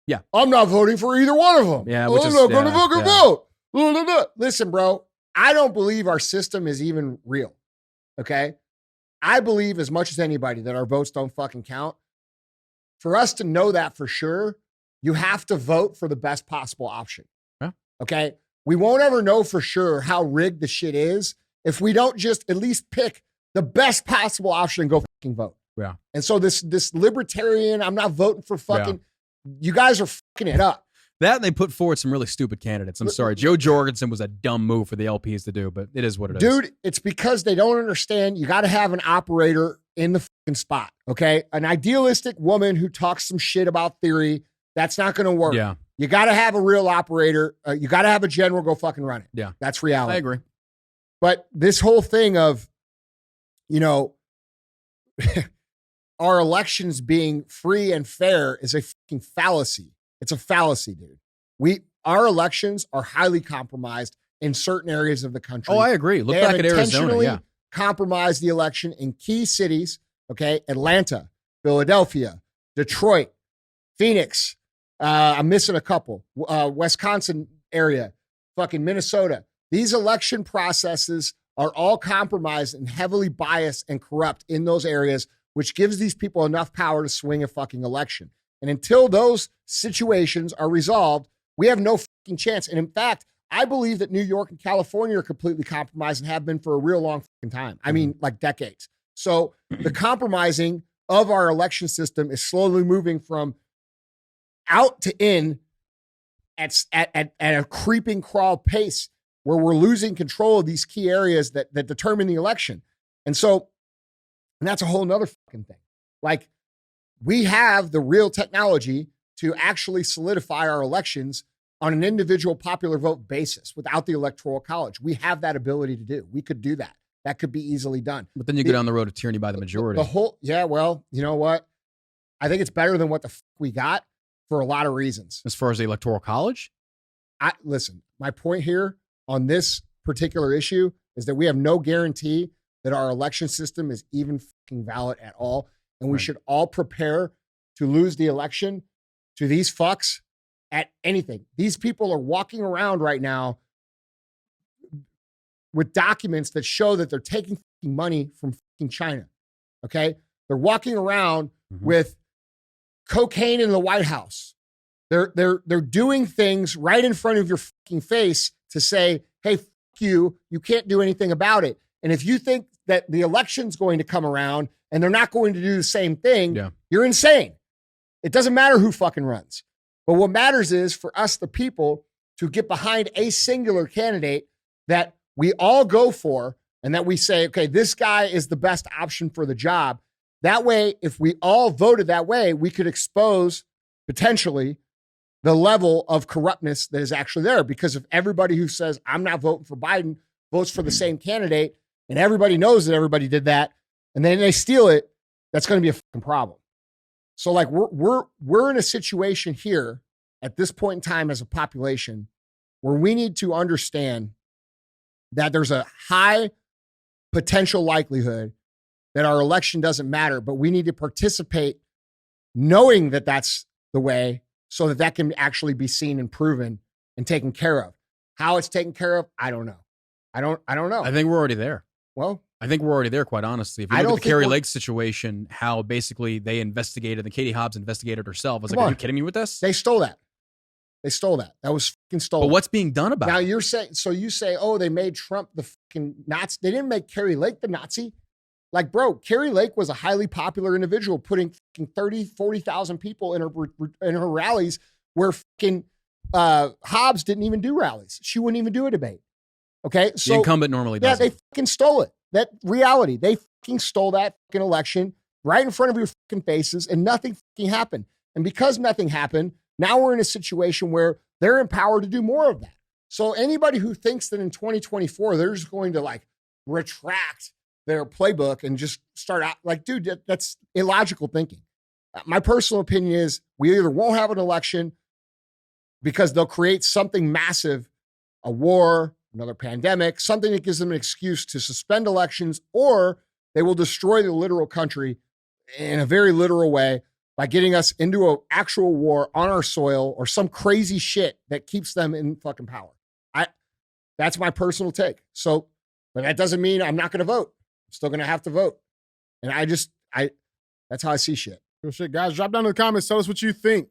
Yeah. I'm not voting for either one of them. Yeah, I'm which is- not going to yeah, fucking yeah. vote. Blah, blah, blah. Listen, bro, I don't believe our system is even real. Okay? I believe as much as anybody that our votes don't fucking count. For us to know that for sure, you have to vote for the best possible option. Yeah. Okay? We won't ever know for sure how rigged the shit is if we don't just at least pick the best possible option and go fucking vote. Yeah. And so this libertarian, I'm not voting for fucking, you guys are fucking it up. That and they put forward some really stupid candidates. I'm sorry. Joe Jorgensen was a dumb move for the LPs to do, but it is what it is. Dude, it's because they don't understand you got to have an operator in the fucking spot, okay? An idealistic woman who talks some shit about theory, that's not going to work. Yeah. You got to have a real operator. You got to have a general go fucking run it. Yeah. That's reality. I agree. But this whole thing of, our elections being free and fair is a fucking fallacy. It's a fallacy, dude. Our elections are highly compromised in certain areas of the country. Oh, I agree. Look They back have at Arizona. intentionally Yeah. compromised the election in key cities, okay? Atlanta, Philadelphia, Detroit, Phoenix. I'm missing a couple. Wisconsin area, fucking Minnesota. These election processes are all compromised and heavily biased and corrupt in those areas, which gives these people enough power to swing a fucking election. And until those situations are resolved, we have no fucking chance. And in fact, I believe that New York and California are completely compromised and have been for a real long fucking time. I mean, like decades. So the compromising of our election system is slowly moving from out to in at a creeping crawl pace where we're losing control of these key areas that determine the election. And that's a whole nother fucking thing. Like, we have the real technology to actually solidify our elections on an individual popular vote basis without the Electoral College. We have that ability to do. We could do that. That could be easily done. But then you go down the road of tyranny by the majority. Well, you know what? I think it's better than what the fuck we got for a lot of reasons. As far as the Electoral College? Listen, my point here on this particular issue is that we have no guarantee that our election system is even fucking valid at all. And we should all prepare to lose the election to these fucks at anything. These people are walking around right now with documents that show that they're taking fucking money from fucking China. Okay? They're walking around with cocaine in the White House. They're doing things right in front of your fucking face to say, hey, fuck you can't do anything about it. And if you think that the election's going to come around and they're not going to do the same thing, you're insane. It doesn't matter who fucking runs. But what matters is for us, the people, to get behind a singular candidate that we all go for and that we say, okay, this guy is the best option for the job. That way, if we all voted that way, we could expose potentially the level of corruptness that is actually there. Because if everybody who says, I'm not voting for Biden, votes for the same candidate, and everybody knows that everybody did that, and then they steal it, that's going to be a fucking problem. So like we're in a situation here at this point in time as a population where we need to understand that there's a high potential likelihood that our election doesn't matter, but we need to participate knowing that that's the way so that that can actually be seen and proven and taken care of. How it's taken care of, I don't know. I don't know. I think we're already there. Well, I think we're already there, quite honestly. If you look at the Carrie Lake situation, how basically they investigated, and Katie Hobbs investigated herself. I was like, are you kidding me with this? They stole that. That was fucking stolen. But what's being done about it? Now you're saying, so you say, oh, they made Trump the fucking Nazi. They didn't make Carrie Lake the Nazi. Like, bro, Carrie Lake was a highly popular individual putting fucking 30, 40,000 people in her rallies where fucking Hobbs didn't even do rallies. She wouldn't even do a debate. Okay. So the incumbent normally does. Yeah, they fucking stole it. That reality. They fucking stole that fucking election right in front of your fucking faces and nothing fucking happened. And because nothing happened, now we're in a situation where they're empowered to do more of that. So anybody who thinks that in 2024, they're just going to like retract their playbook and just start out like, dude, that's illogical thinking. My personal opinion is we either won't have an election because they'll create something massive, a war, another pandemic, something that gives them an excuse to suspend elections, or they will destroy the literal country in a very literal way by getting us into an actual war on our soil or some crazy shit that keeps them in fucking power. That's my personal take. So, but that doesn't mean I'm not going to vote. I'm still going to have to vote. And that's how I see shit. Real shit, guys. Drop down in the comments. Tell us what you think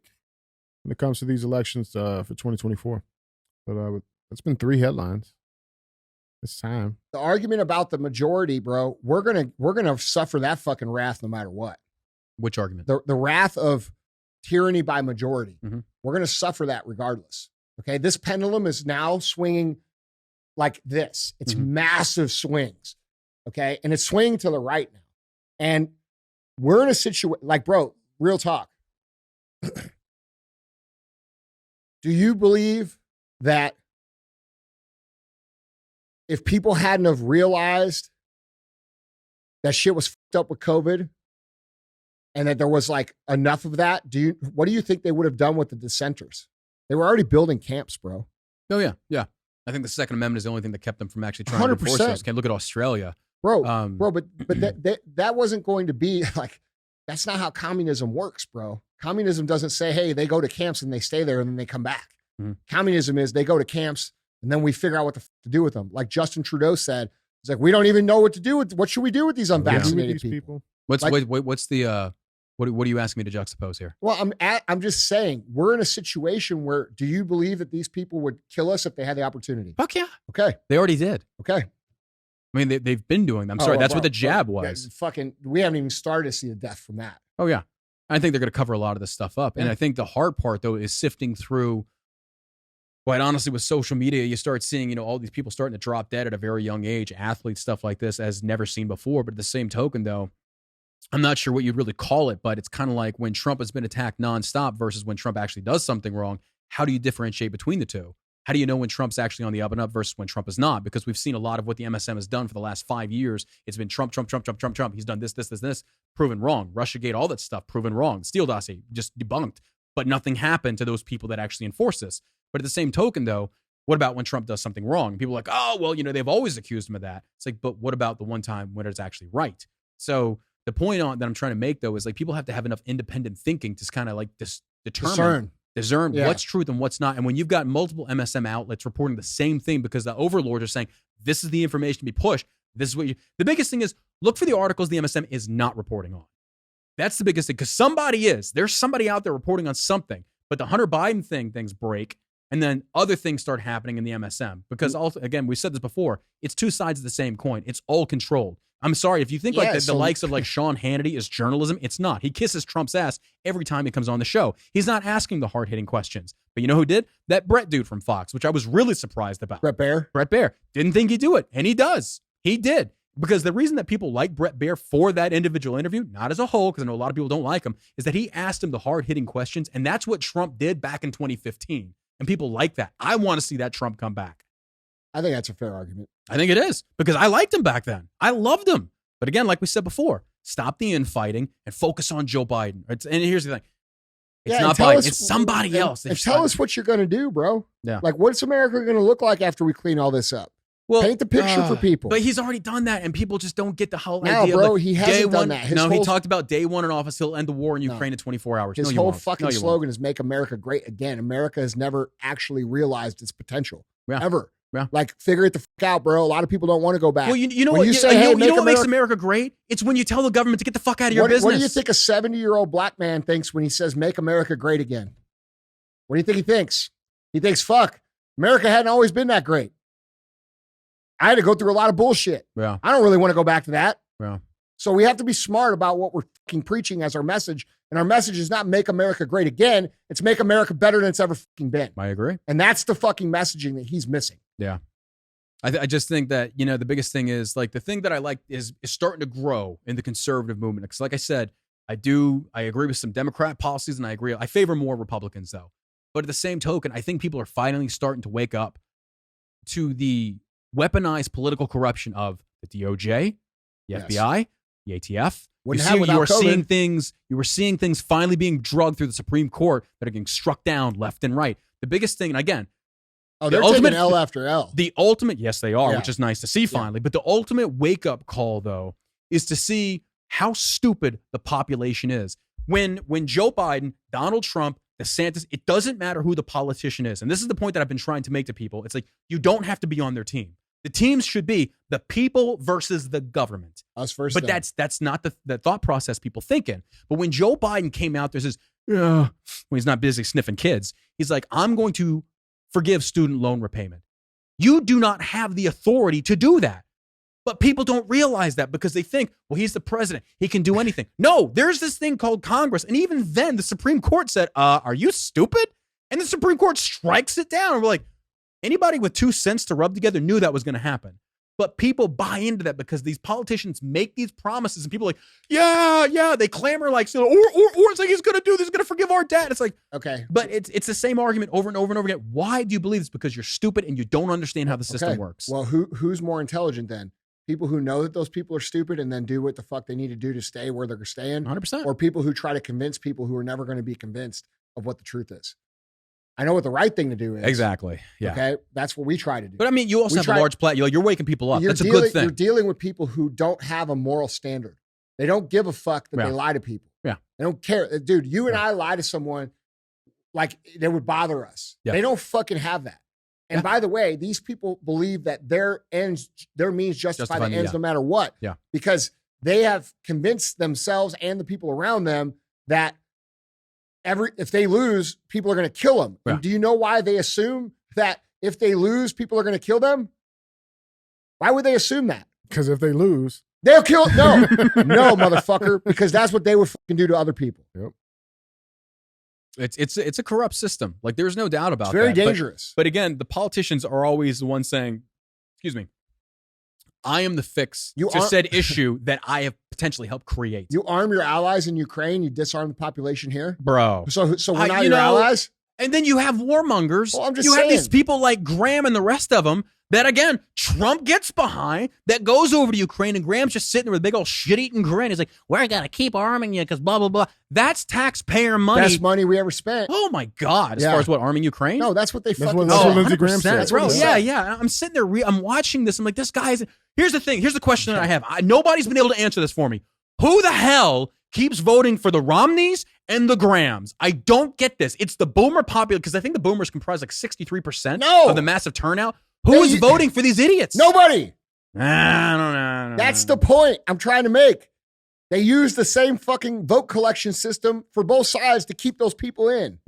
when it comes to these elections for 2024. But it's been 3 headlines. It's time. The argument about the majority, bro, we're gonna suffer that fucking wrath no matter what. Which argument? The wrath of tyranny by majority. Mm-hmm. We're gonna suffer that regardless. Okay, this pendulum is now swinging like this. It's massive swings. Okay, and it's swinging to the right now. And we're in a situation like, bro, real talk. Do you believe that if people hadn't have realized that shit was fucked up with COVID and that there was like enough of that, what do you think they would have done with the dissenters? They were already building camps, bro. Oh, yeah. Yeah. I think the Second Amendment is the only thing that kept them from actually trying 100%. To enforce this. Can't look at Australia. Bro, but that wasn't going to be like, that's not how communism works, bro. Communism doesn't say, hey, they go to camps and they stay there and then they come back. Mm-hmm. Communism is they go to camps and then we figure out what the fuck to do with them. Like Justin Trudeau said, he's like, we don't even know what to do with, what should we do with these unvaccinated people? What's the What are you asking me to juxtapose here? Well, I'm just saying we're in a situation where do you believe that these people would kill us if they had the opportunity? Fuck yeah. Okay. They already did. Okay. I mean, they've been doing them. I'm sorry. That's what the jab was. We haven't even started to see the death from that. Oh, yeah. I think they're going to cover a lot of this stuff up. And Yeah. I think the hard part, though, is sifting through, quite honestly, with social media, you start seeing, all these people starting to drop dead at a very young age, athletes, stuff like this, as never seen before. But at the same token, though, I'm not sure what you'd really call it, but it's kind of like when Trump has been attacked nonstop versus when Trump actually does something wrong. How do you differentiate between the two? How do you know when Trump's actually on the up and up versus when Trump is not? Because we've seen a lot of what the MSM has done for the last 5 years. It's been Trump, Trump, Trump, Trump, Trump, Trump. He's done this, proven wrong. Russiagate, all that stuff, proven wrong. Steele dossier, just debunked. But nothing happened to those people that actually enforce this. But at the same token, though, what about when Trump does something wrong? People are like, oh, well, they've always accused him of that. It's like, but what about the one time when it's actually right? So the point that I'm trying to make, though, is like people have to have enough independent thinking to kind of like discern what's truth and what's not. And when you've got multiple MSM outlets reporting the same thing because the overlords are saying, this is the information to be pushed. This is what the biggest thing is, look for the articles the MSM is not reporting on. That's the biggest thing because there's somebody out there reporting on something, but the Hunter Biden things break. And then other things start happening in the MSM because also, again, we said this before, it's two sides of the same coin. It's all controlled. I'm sorry, if you think the likes of like Sean Hannity is journalism, it's not. He kisses Trump's ass every time he comes on the show. He's not asking the hard-hitting questions. But you know who did? That Brett dude from Fox, which I was really surprised about. Brett Baer. Didn't think he'd do it, and he does. He did. Because the reason that people like Brett Baer for that individual interview, not as a whole, because I know a lot of people don't like him, is that he asked him the hard-hitting questions, and that's what Trump did back in 2015. And people like that. I want to see that Trump come back. I think that's a fair argument. I think it is because I liked him back then. I loved him. But again, like we said before, stop the infighting and focus on Joe Biden. And here's the thing. It's not Biden. It's somebody else. And tell us what you're going to do, bro. Yeah. Like, what's America going to look like after we clean all this up? Well, paint the picture for people. But he's already done that, and people just don't get the whole no, idea. Bro, he hasn't done that. He talked about day one in office. He'll end the war in Ukraine in 24 hours. His whole fucking slogan is "Make America Great Again." America has never actually realized its potential, ever. Yeah. Like, figure it the fuck out, bro. A lot of people don't want to go back. Well, you know what? You know what makes America great? It's when you tell the government to get the fuck out of your business. What do you think a 70-year-old black man thinks when he says "Make America Great Again"? What do you think he thinks? He thinks, "Fuck, America hadn't always been that great. I had to go through a lot of bullshit. Yeah. I don't really want to go back to that." Yeah. So we have to be smart about what we're fucking preaching as our message. And our message is not "Make America Great Again." It's "Make America Better Than It's Ever fucking been." I agree. And that's the fucking messaging that he's missing. Yeah. I just think that, the biggest thing is, like, the thing that I like is starting to grow in the conservative movement. Because like I said, I agree with some Democrat policies, and I favor more Republicans, though. But at the same token, I think people are finally starting to wake up to the weaponized political corruption of the DOJ, the FBI, the ATF. You were seeing things finally being drugged through the Supreme Court that are getting struck down left and right. The biggest thing, and again, they're taking L after L. The ultimate, yes, they are, which is nice to see finally. But the ultimate wake-up call, though, is to see how stupid the population is. When Joe Biden, Donald Trump, DeSantis, it doesn't matter who the politician is. And this is the point that I've been trying to make to people. It's like, you don't have to be on their team. The teams should be the people versus the government. Us first. But that's not the thought process people thinking. But when Joe Biden came out, there's this, when he's not busy sniffing kids, he's like, I'm going to forgive student loan repayment. You do not have the authority to do that. But people don't realize that because they think, well, he's the president. He can do anything. No, there's this thing called Congress. And even then, the Supreme Court said, are you stupid? And the Supreme Court strikes it down. And we're like, anybody with 2 cents to rub together knew that was going to happen. But people buy into that because these politicians make these promises and people are like, yeah, they clamor like, or it's like he's going to do this, he's going to forgive our debt. It's like, okay. But it's the same argument over and over and over again. Why do you believe this? Because you're stupid and you don't understand how the system works. Well, who's more intelligent then? People who know that those people are stupid and then do what the fuck they need to do to stay where they're staying? 100%. Or people who try to convince people who are never going to be convinced of what the truth is? I know what the right thing to do is. Exactly. Yeah. Okay. That's what we try to do. But I mean, you also have a large platform. You're waking people up. That's a good thing. You're dealing with people who don't have a moral standard. They don't give a fuck that they lie to people. Yeah. They don't care. Dude, you and I lie to someone like they would bother us. Yeah. They don't fucking have that. And by the way, these people believe that their means justify the ends no matter what. Yeah. Because they have convinced themselves and the people around them that if they lose, people are going to kill them. Yeah. And do you know why they assume that if they lose, people are going to kill them? Why would they assume that? Because if they lose, They'll kill. No, no, motherfucker, because that's what they would fucking do to other people. Yep. It's a corrupt system. Like, there's no doubt about It's very that. dangerous. But again, the politicians are always the ones saying, excuse me, I am the fix to said issue that I have potentially helped create. You arm your allies in Ukraine, you disarm the population here. Bro. So we're not you your know, allies? And then you have warmongers. Well, I'm just you have these saying. people like Graham and the rest of them that, again, Trump gets behind, that goes over to Ukraine, and Graham's just sitting there with a big old shit-eating grin. He's like, we're going to keep arming you because blah, blah, blah. That's taxpayer money. Best money we ever spent. Oh, my God. As Yeah. far as what, arming Ukraine? No, that's what they That's fucking what said. Lindsey Graham said. That's what Bro, he yeah, said. yeah. I'm sitting there, I'm watching this. I'm like, this guy's... Here's the thing. Here's the question that I have. Nobody's been able to answer this for me. Who the hell keeps voting for the Romneys and the Grahams? I don't get this. It's the boomer popular, because I think the boomers comprise like 63% of the massive turnout. Who is voting for these idiots? Nobody. I don't know. That's the point I'm trying to make. They use the same fucking vote collection system for both sides to keep those people in.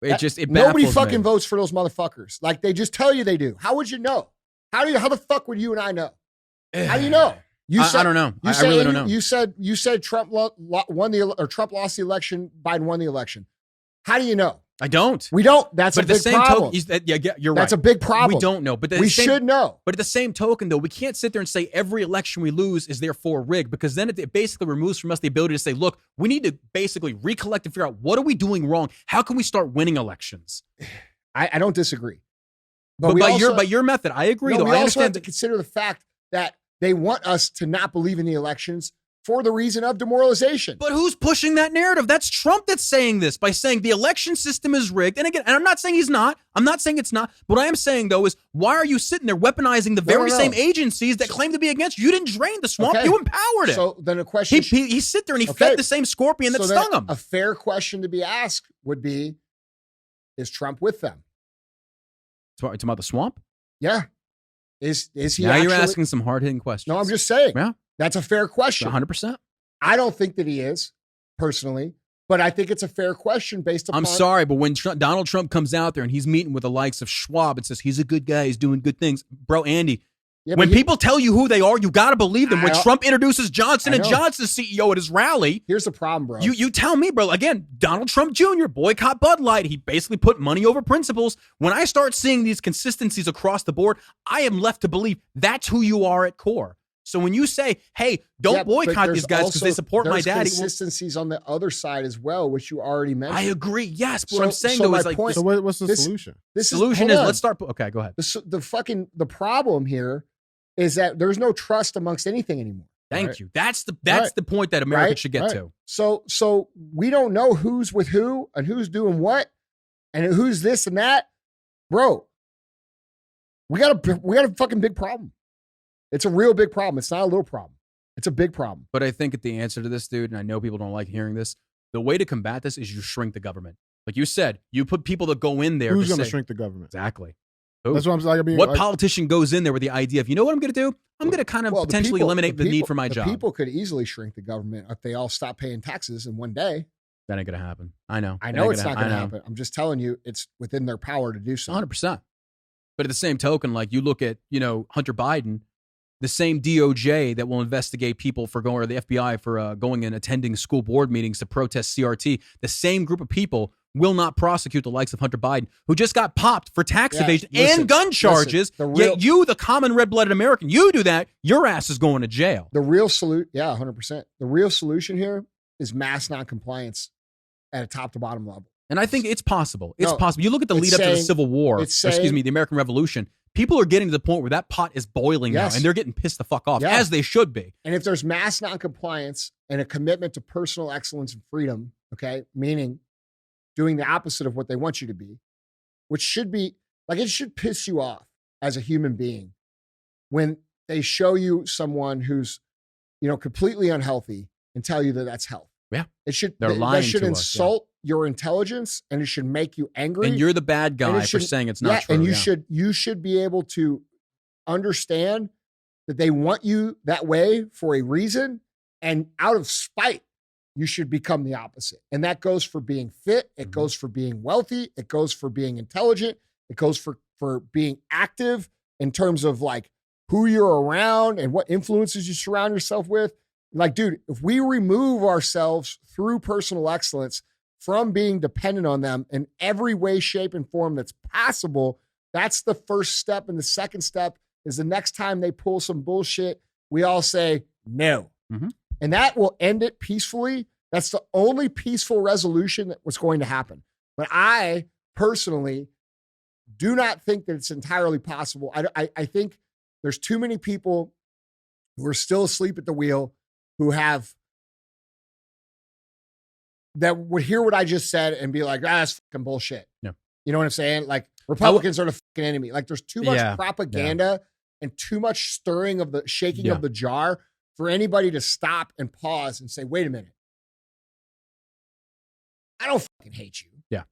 It Nobody baffles fucking me. votes for those motherfuckers. Like, they just tell you they do. How would you know? How the fuck would you and I know? How do you know? You I don't know. I really don't know. You said Trump won Trump lost the election, Biden won the election. How do you know? I don't. We don't. That's But a big problem. You're right. That's a big problem. We don't know. But We should know. But at the same token, though, we can't sit there and say every election we lose is therefore rigged, because then it basically removes from us the ability to say, look, we need to basically recollect and figure out, what are we doing wrong? How can we start winning elections? I don't disagree. But we by also- your method, I agree, No, though. we I also have understand to that. consider the fact that they want us to not believe in the elections for the reason of demoralization. But who's pushing that narrative? That's Trump that's saying this, by saying the election system is rigged. And again, and I'm not saying he's not. I'm not saying it's not. What I am saying, though, is why are you sitting there weaponizing the very same agencies that claim to be against you? You didn't drain the swamp. Okay. You empowered it. So then a question... He sit there and he Okay. fed the same scorpion that so then stung him. A fair question to be asked would be, is Trump with them? Talking about the swamp? Yeah. Is he Now actually... you're asking some hard-hitting questions. No, I'm just saying. Yeah. That's a fair question. 100%. I don't think that he is, personally, but I think it's a fair question based upon... I'm sorry, but when Donald Trump comes out there and he's meeting with the likes of Schwab and says he's a good guy, he's doing good things, bro, Andy, Yeah, when but people tell you who they are, you got to believe them. When I- Trump introduces Johnson I and know. Johnson's CEO at his rally, Here's the problem, bro. you tell me, bro. Again, Donald Trump Jr., boycott Bud Light. He basically put money over principles. When I start seeing these consistencies across the board, I am left to believe that's who you are at core. So when you say, hey, don't Yeah, but boycott there's these guys because they also- support my there's daddy. Well, consistencies on the other side as well, which you already mentioned. I agree. Yes. But So- what I'm saying, so though, my is like, point- So what's the This- solution? This solution hold is on. let's start. Okay, go ahead. The problem here is that there's no trust amongst anything anymore. Thank Right. you. That's Right. the point that America Right. should get Right. to. So we don't know who's with who and who's doing what and who's this and that. Bro, we got a fucking big problem. It's a real big problem. It's not a little problem. It's a big problem. But I think the answer to this, dude, and I know people don't like hearing this, the way to combat this is you shrink the government. Like you said, you put people that go in there. Who's to going to say- shrink the government? Exactly. Who? That's what I'm saying. What politician goes in there with the idea of, you know what I'm going to do? I'm going to kind of Well, the potentially people- eliminate the need people- for my the job. People could easily shrink the government if they all stop paying taxes in one day. That ain't going to happen. I know. I That know ain't it's not I going to know. happen. I'm just telling you, it's within their power to do so. 100%. But at the same token, like you look at, Hunter Biden, the same DOJ that will investigate people for going, or the FBI for going and attending school board meetings to protest CRT, the same group of people will not prosecute the likes of Hunter Biden, who just got popped for tax Yeah, evasion listen, and gun charges. the real- Yet you, the common red-blooded American, you do that, your ass is going to jail. The real solution, 100%. The real solution here is mass noncompliance at a top to bottom level. And I think it's possible. It's No, possible. You look at the it's lead up to the saying- Civil War, it's or excuse saying- me, the American Revolution. People are getting to the point where that pot is boiling Yes. now, and they're getting pissed the fuck off, Yeah. as they should be. And if there's mass noncompliance and a commitment to personal excellence and freedom, okay, meaning doing the opposite of what they want you to be, which should be like, it should piss you off as a human being when they show you someone who's, completely unhealthy and tell you that that's health. Yeah. It should, They're that lying should to us, insult your intelligence, and it should make you angry. And you're the bad And it guy for should- saying it's not true. And you yeah. should be able to understand that they want you that way for a reason, and out of spite, you should become the opposite. And that goes for being fit. It goes for being wealthy. It goes for being intelligent. It goes for being active in terms of like who you're around and what influences you surround yourself with. Like, dude, if we remove ourselves through personal excellence from being dependent on them in every way, shape, and form that's possible, that's the first step. And the second step is the next time they pull some bullshit, we all say no. And that will end it peacefully. That's the only peaceful resolution that was going to happen. But I personally do not think that it's entirely possible. I think there's too many people who are still asleep at the wheel who have that would hear what I just said and be like, that's fucking bullshit. Yeah. You know what I'm saying? Like Republicans are the fucking enemy. Like there's too much propaganda and too much stirring of the shaking of the jar for anybody to stop and pause and say, wait a minute. I don't fucking hate you. Yeah.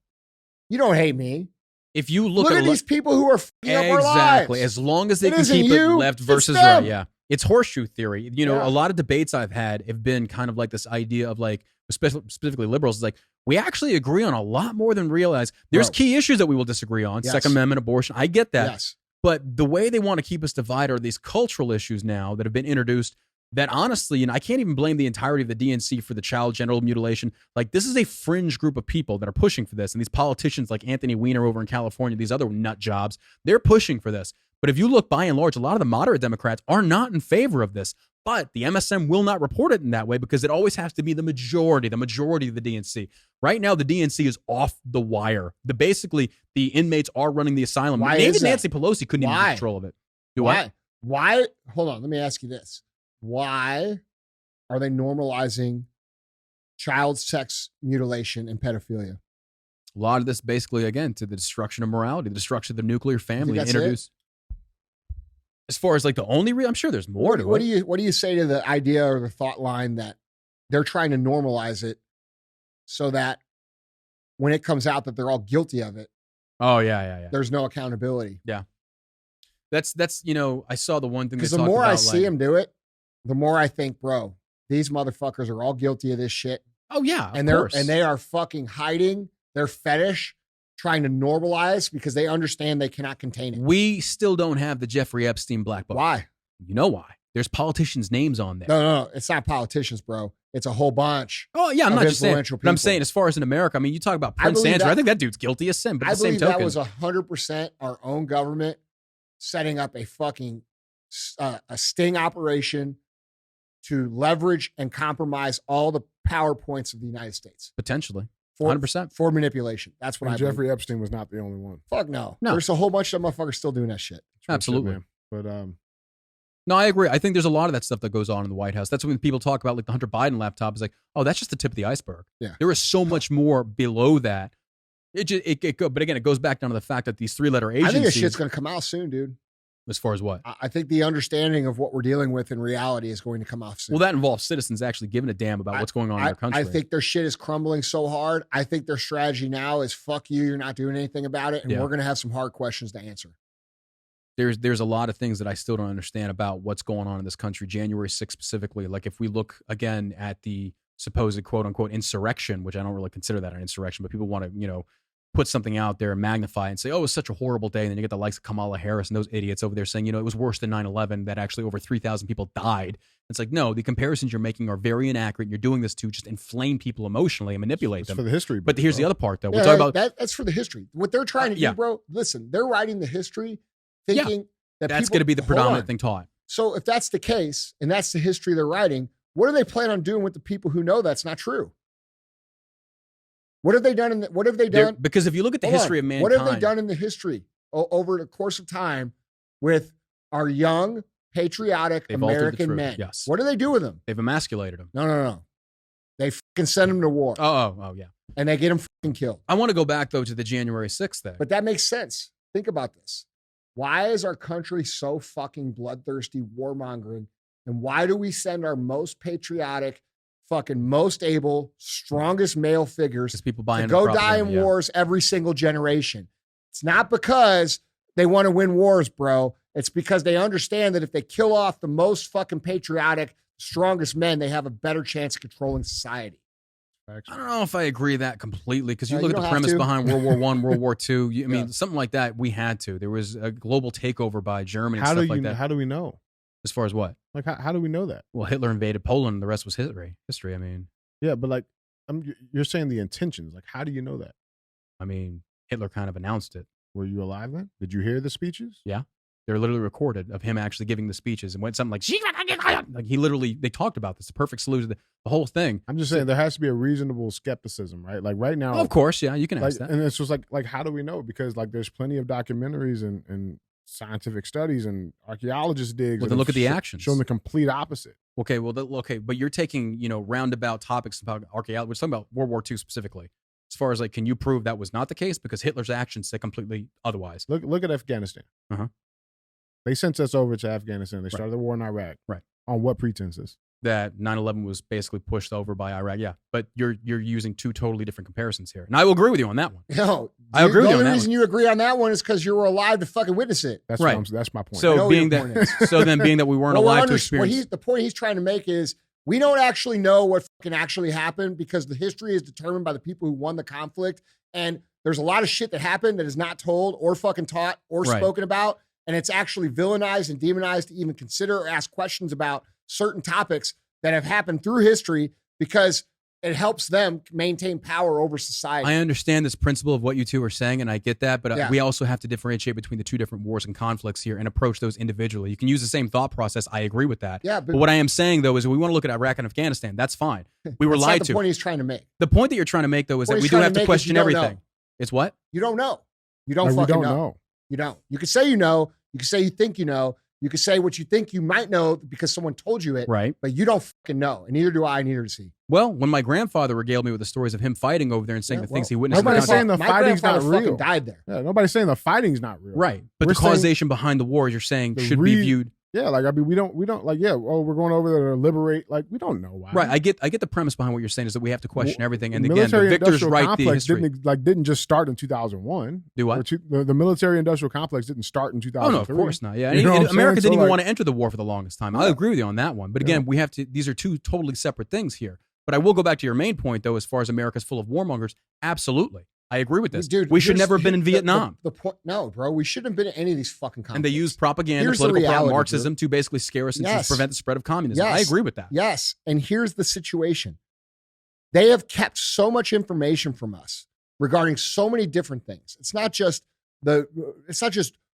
You don't hate me. If you look at these people who are fucking up our lives. Exactly. As long as they can keep it left versus right. Yeah. It's horseshoe theory. You know, a lot of debates I've had have been kind of like this idea of like, specifically liberals, is like, we actually agree on a lot more than we realize. There's key issues that we will disagree on. Yes. Second Amendment, abortion. I get that. Yes. But the way they want to keep us divided are these cultural issues now that have been introduced that honestly, and I can't even blame the entirety of the DNC for the child genital mutilation. Like, this is a fringe group of people that are pushing for this. And these politicians like Anthony Weiner over in California, these other nut jobs, they're pushing for this. But if you look by and large, a lot of the moderate Democrats are not in favor of this. But the MSM will not report it in that way because it always has to be the majority of the DNC. Right now, the DNC is off the wire. Basically, the inmates are running the asylum. Why Maybe is that? Nancy Pelosi couldn't even get control of it. Why? Hold on. Let me ask you this. Why are they normalizing child sex mutilation and pedophilia? A lot of this basically, again, to the destruction of morality, the destruction of the nuclear family. As far as like the only I'm sure there's more to it. What do you say to the idea or the thought line that they're trying to normalize it so that when it comes out that they're all guilty of it, there's no accountability? Yeah. That's I saw the one thing because the more I see them do it, the more I think, bro, these motherfuckers are all guilty of this shit. Oh yeah, and they are fucking hiding their fetish, trying to normalize because they understand they cannot contain it. We still don't have the Jeffrey Epstein black book. Why? You know why? There's politicians' names on there. No, it's not politicians, bro. It's a whole bunch. Oh yeah, I'm not just saying. People. But I'm saying, as far as in America, I mean, you talk about Prince Andrew. I think that dude's guilty as sin. But at the same token, that was 100% our own government setting up a fucking a sting operation to leverage and compromise all the power points of the United States. Potentially. 100%. For manipulation. That's what I believe. Jeffrey Epstein was not the only one. Fuck no. There's a whole bunch of motherfuckers still doing that shit. Absolutely. Shit, but no, I agree. I think there's a lot of that stuff that goes on in the White House. That's when people talk about like the Hunter Biden laptop. It's like, oh, that's just the tip of the iceberg. Yeah. There is so much more below that. But again, it goes back down to the fact that these three-letter agencies. I think this shit's going to come out soon, dude. As far as what? I think the understanding of what we're dealing with in reality is going to come off soon. Well, that involves citizens actually giving a damn about what's going on in their country. I think their shit is crumbling so hard. I think their strategy now is fuck you, you're not doing anything about it, and we're going to have some hard questions to answer. There's a lot of things that I still don't understand about what's going on in this country, January 6th specifically. Like if we look again at the supposed quote unquote insurrection, which I don't really consider that an insurrection, but people want to, put something out there and magnify and say, oh, it's such a horrible day. And then you get the likes of Kamala Harris and those idiots over there saying, it was worse than 9/11, that actually over 3,000 people died. It's like, no, the comparisons you're making are very inaccurate. And you're doing this to just inflame people emotionally and manipulate them. For the history. But here's the other part, though. We're talking about that's for the history. What they're trying to do, bro, listen, they're writing the history thinking that's going to be the predominant thing taught. So if that's the case and that's the history they're writing, what do they plan on doing with the people who know that's not true? What have they done? Because if you look at the history of mankind, what have they done in the history over the course of time with our young, patriotic American men? Yes. What do they do with them? They've emasculated them. No. They fucking send them to war. Oh, yeah. And they get them fucking killed. I want to go back, though, to the January 6th thing. But that makes sense. Think about this. Why is our country so fucking bloodthirsty, warmongering? And why do we send our most patriotic, fucking most able, strongest male figures people to go die in wars every single generation? It's not because they want to win wars, bro. It's because they understand that if they kill off the most fucking patriotic, strongest men, they have a better chance of controlling society. Facts. I don't know if I agree that completely because you No, look you at the don't have premise to. behind World War I, World War II. I mean, Yeah. something like that. We had to. There was a global takeover by Germany and How do stuff like you? that. How do we know? As far as what? Like, how do we know that? Well, Hitler invaded Poland, and the rest was history. I mean, Yeah, but like, you're saying the intentions. Like, how do you know that? Hitler kind of announced it. Were you alive then? Did you hear the speeches? Yeah. They're literally recorded of him actually giving the speeches and went something like he literally, they talked about this, the perfect solution, the whole thing. I'm just saying there has to be a reasonable skepticism, right? Like right now, Oh, of course, yeah, you can like, ask that. and it's just like how do we know? Because like there's plenty of documentaries and scientific studies and archaeologist digs. Well, that then look have at the actions. showing the complete opposite. Okay, well, but you're taking, roundabout topics about archaeology. We're talking about World War II specifically. As far as like, can you prove that was not the case? Because Hitler's actions say completely otherwise. Look at Afghanistan. Uh-huh. They sent us over to Afghanistan. They started the war in Iraq. Right. On what pretenses? That 9/11 was basically pushed over by Iraq. Yeah, but you're using two totally different comparisons here, and I will agree with you on that one. No, I agree with you The on only that reason you agree on that one is because you were alive to fucking witness it. That's right. That's my point. I So know being your point is. being that we weren't Well, alive to experience. the point he's trying to make is we don't actually know what fucking actually happened because the history is determined by the people who won the conflict. And there's a lot of shit that happened that is not told or fucking taught or Right. spoken about. And it's actually villainized and demonized to even consider or ask questions about certain topics that have happened through history because it helps them maintain power over society. I understand this principle of what you two are saying, and I get that, but Yeah. we also have to differentiate between the two different wars and conflicts here and approach those individually. You can use the same thought process. I agree with that. Yeah, But what I am saying, though, is we want to look at Iraq and Afghanistan. That's fine. We were that's lied not to. the point he's trying to make. The point that you're trying to make, though, is What that he's we do trying have to to make is question you don't everything. know. It's what? You don't know. You don't Like, we fucking don't know. You don't. You can say you know. You can say you think you know. You can say what you think you might know because someone told you it, Right. but you don't fucking know. And neither do I, neither does he. Well, when my grandfather regaled me with the stories of him fighting over there and saying Yeah, the things well, he witnessed, in the nobody's country- saying the My fighting's not grandfather fucking real. died there. Yeah, nobody's saying the fighting's not real. right, but We're the saying- causation behind the wars, you're saying, The should be viewed. Yeah, like we don't like we're going over there to liberate. Like we don't know why. Right, I get the premise behind what you're saying is that we have to question everything. And again, the military-industrial victors write the complex history. didn't just start in 2001. Do what? The military industrial complex didn't start in Oh 2003. no, of course not. Yeah, You know what I'm America saying? didn't So, even like- want to enter the war for the longest time. I agree with you on that one. But again, we have to. These are two totally separate things here. But I will go back to your main point, though, as far as America's full of warmongers. Absolutely, I agree with this. Dude, we should here's- never have been in the- Vietnam. The point, no, bro, we shouldn't have been in any of these fucking conflicts. And they use propaganda, Here's the political reality, Marxism to basically scare us and Yes. to prevent the spread of communism. Yes. I agree with that. Yes, and here's the situation: they have kept so much information from us regarding so many different things. It's not just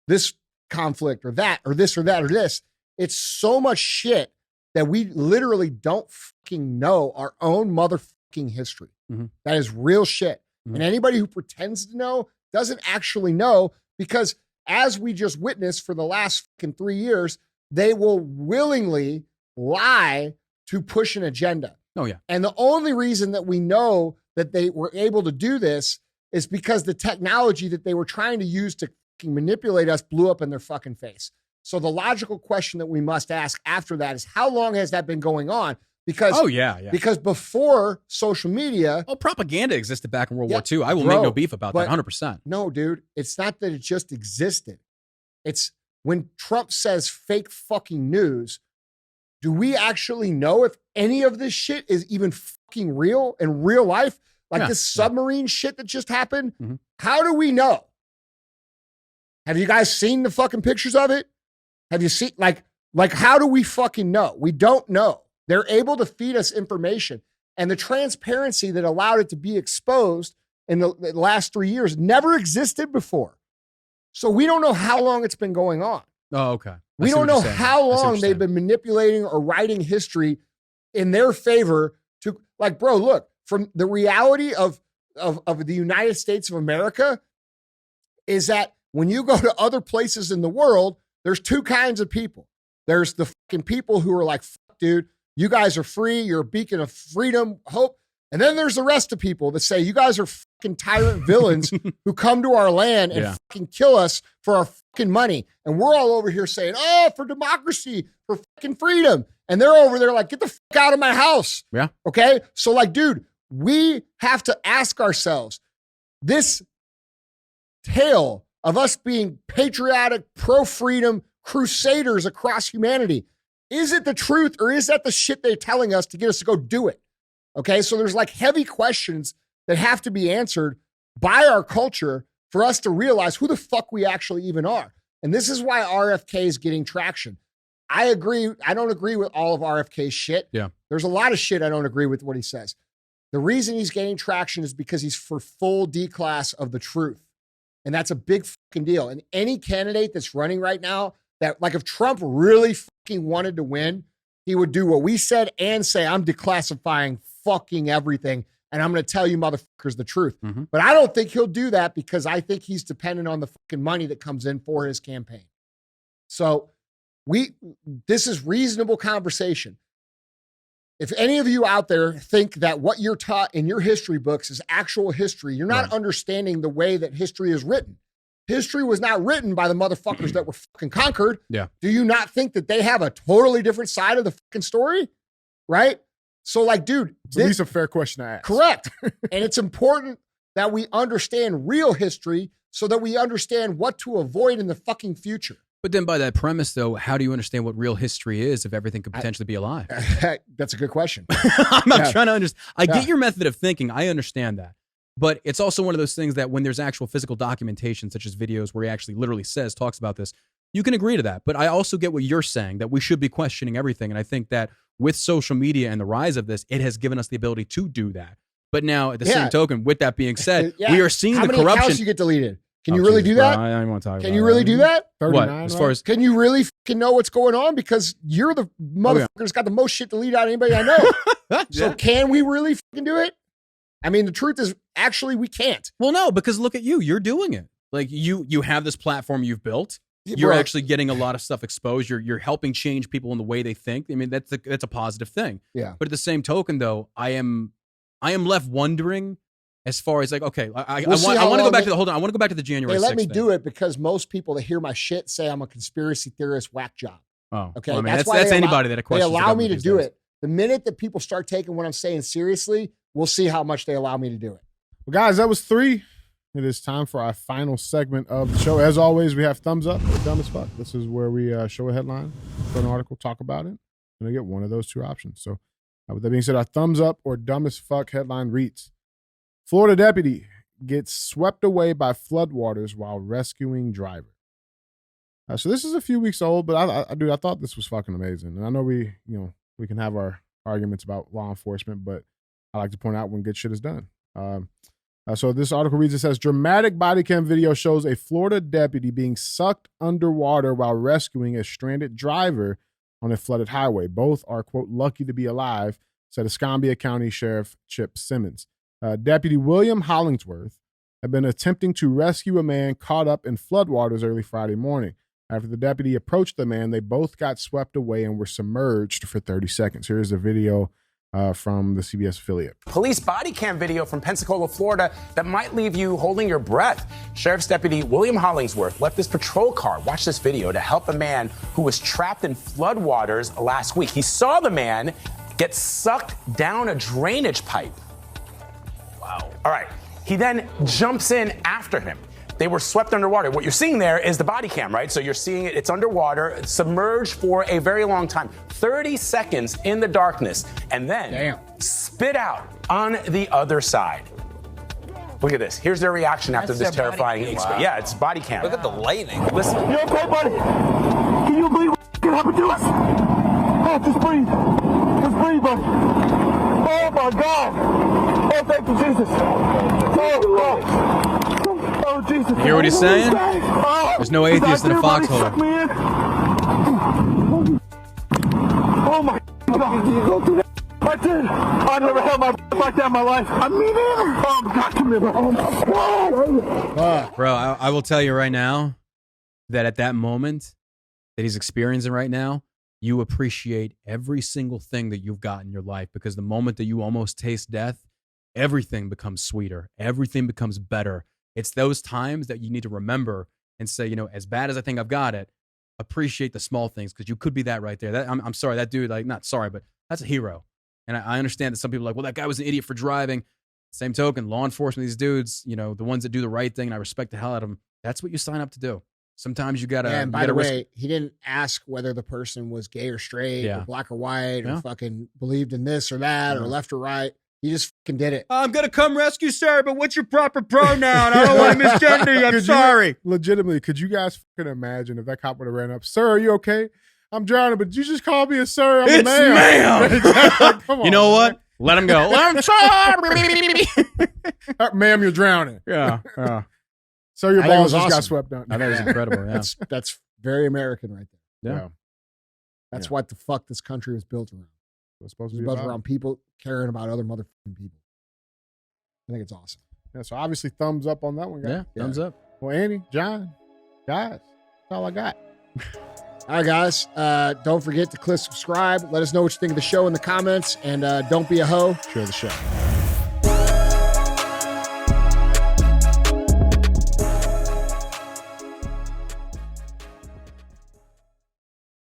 this conflict or that or this or that or this. It's so much shit that we literally don't fucking know our own motherfucking history. Mhm. That is real shit. Mhm. And anybody who pretends to know doesn't actually know because as we just witnessed for the last fucking 3 years, they will willingly lie to push an agenda. Oh yeah. And the only reason that we know that they were able to do this is because the technology that they were trying to use to fucking manipulate us blew up in their fucking face. So the logical question that we must ask after that is how long has that been going on? Because Oh yeah. Yeah. because before social media, Oh, propaganda existed back in World War Yeah, II. I will bro, make no beef about that. but- 100%. no, dude, it's not that it just existed. It's when Trump says fake fucking news, do we actually know if any of this shit is even fucking real in real life? Like Yeah, this yeah. submarine shit that just happened? Mhm. How do we know? Have you guys seen the fucking pictures of it? Have you seen, like how do we fucking know? We don't know. They're able to feed us information. And the transparency that allowed it to be exposed in the last 3 years never existed before. So we don't know how long it's been going on. Oh, okay. I We see don't what know you're saying. how I see what long you're they've saying. been manipulating or writing history in their favor to, like, bro, look, from the reality of the United States of America is that when you go to other places in the world, there's two kinds of people. There's the fucking people who are like, fuck, dude, you guys are free. You're a beacon of freedom, hope. And then there's the rest of people that say, you guys are fucking tyrant villains who come to our land and Yeah. fucking kill us for our fucking money. And we're all over here saying, oh, for democracy, for fucking freedom. And they're over there like, get the fuck out of my house. Yeah. Okay. So, like, dude, we have to ask ourselves this tale of us being patriotic, pro-freedom crusaders across humanity. Is it the truth or is that the shit they're telling us to get us to go do it? Okay. So there's like heavy questions that have to be answered by our culture for us to realize who the fuck we actually even are. And this is why RFK is getting traction. I agree. I don't agree with all of RFK's shit. Yeah. There's a lot of shit I don't agree with what he says. The reason he's gaining traction is because he's for full D-class of the truth. And that's a big fucking deal. And any candidate that's running right now, that like if Trump really fucking wanted to win, he would do what we said and say, I'm declassifying fucking everything. And I'm going to tell you motherfuckers the truth. Mm-hmm. But I don't think he'll do that because I think he's dependent on the fucking money that comes in for his campaign. So this is reasonable conversation. If any of you out there think that what you're taught in your history books is actual history, you're not understanding the way that history is written. History was not written by the motherfuckers that were fucking conquered. Yeah. Do you not think that they have a totally different side of the fucking story? Right? So like, dude. It's at least a fair question to ask. Correct. And it's important that we understand real history so that we understand what to avoid in the fucking future. But then by that premise, though, how do you understand what real history is if everything could potentially be a lie? That's a good question. I'm trying to understand. I get your method of thinking. I understand that. But it's also one of those things that when there's actual physical documentation, such as videos where he actually literally talks about this, you can agree to that. But I also get what you're saying, that we should be questioning everything. And I think that with social media and the rise of this, it has given us the ability to do that. But now, at the same token, with that being said, we are seeing the corruption. How many accounts you get deleted? Can you really do that? Bro, I don't want to talk about it. Can you really do that? 39, What? right? As far as Can you really fucking know what's going on? Because you're the motherfucker that's got the most shit deleted out of anybody I know. So can we really fucking do it? I mean, the truth is, actually, we can't. Well, no, because look at you. You're doing it. Like you have this platform you've built. You're actually getting a lot of stuff exposed. You're helping change people in the way they think. I mean, that's a positive thing. Yeah. But at the same token, though, I am left wondering. As far as like, okay, I want to go back to I want to go back to the January 6th. They let me do it because most people that hear my shit say I'm a conspiracy theorist whack job. Oh, okay. Well, I mean, that's anybody that questions. They allow me to do it. The minute that people start taking what I'm saying seriously, we'll see how much they allow me to do it. Well, guys, that was 3. It is time for our final segment of the show. As always, we have thumbs up or dumb as fuck. This is where we show a headline, put an article, talk about it, and I get one of those 2 options. So with that being said, our thumbs up or dumb as fuck headline reads: Florida deputy gets swept away by floodwaters while rescuing driver. So this is a few weeks old, but I thought this was fucking amazing. And I know we can have our arguments about law enforcement, but I like to point out when good shit is done. So this article reads, it says, dramatic body cam video shows a Florida deputy being sucked underwater while rescuing a stranded driver on a flooded highway. Both are, quote, lucky to be alive, said Escambia County Sheriff Chip Simmons. Deputy William Hollingsworth had been attempting to rescue a man caught up in floodwaters early Friday morning. After the deputy approached the man, they both got swept away and were submerged for 30 seconds. Here's a video from the CBS affiliate. Police body cam video from Pensacola, Florida that might leave you holding your breath. Sheriff's Deputy William Hollingsworth left his patrol car, watch this video, to help a man who was trapped in floodwaters last week. He saw the man get sucked down a drainage pipe. Wow. All right. He then jumps in after him. They were swept underwater. What you're seeing there is the body cam, right? So you're seeing it. It's underwater, submerged for a very long time. 30 seconds in the darkness, and then spit out on the other side. Look at this. Here's their reaction after this terrifying experience. Wow. Yeah, it's body cam. Look at the lightning. Listen. You okay, buddy? Can you believe what can happen to us? Oh, just breathe. Just breathe, buddy. Oh, my God. Oh, thank you, Jesus. Oh, Jesus. You hear what he's saying? There's no atheist in a foxhole. Oh, my God. I did. I never held my like that in my life. I mean, oh, my God, come here, bro. Oh, my God. Bro, I will tell you right now that at that moment that he's experiencing right now, you appreciate every single thing that you've got in your life, because the moment that you almost taste death, everything becomes sweeter. Everything becomes better. It's those times that you need to remember and say, as bad as I think I've got it, appreciate the small things, because you could be that right there. I'm sorry, that dude, not sorry, but that's a hero. And I understand that some people are like, well, that guy was an idiot for driving. Same token, law enforcement, these dudes, the ones that do the right thing, and I respect the hell out of them. That's what you sign up to do. Sometimes you gotta. And by the way, he didn't ask whether the person was gay or straight, or black or white, or fucking believed in this or that, or left or right. He just fucking did it. I'm going to come rescue Sarah, but what's your proper pronoun? I don't want to misgender you. I'm Could you- sorry. Legitimately, could you guys fucking imagine if that cop would have ran up? Sir, are you okay? I'm drowning, but you just called me a sir. I'm a It's ma'am. ma'am. Come on, You know what? man. Let him go. I'm sorry. Ma'am, you're drowning. Yeah. So your I think it balls was just got awesome. swept down. I thought it was incredible. Yeah. That's very American right there. Yeah. That's Yeah. what the fuck this country was built around. It's supposed It to was be built about. around people caring about other motherfucking people. I think it's awesome. Yeah, so obviously thumbs up on that one, guys. Yeah. Thumbs up. Well, Andy, John, guys, that's all I got. All right, guys. Don't forget to click subscribe. Let us know what you think of the show in the comments. And don't be a hoe. Share the show.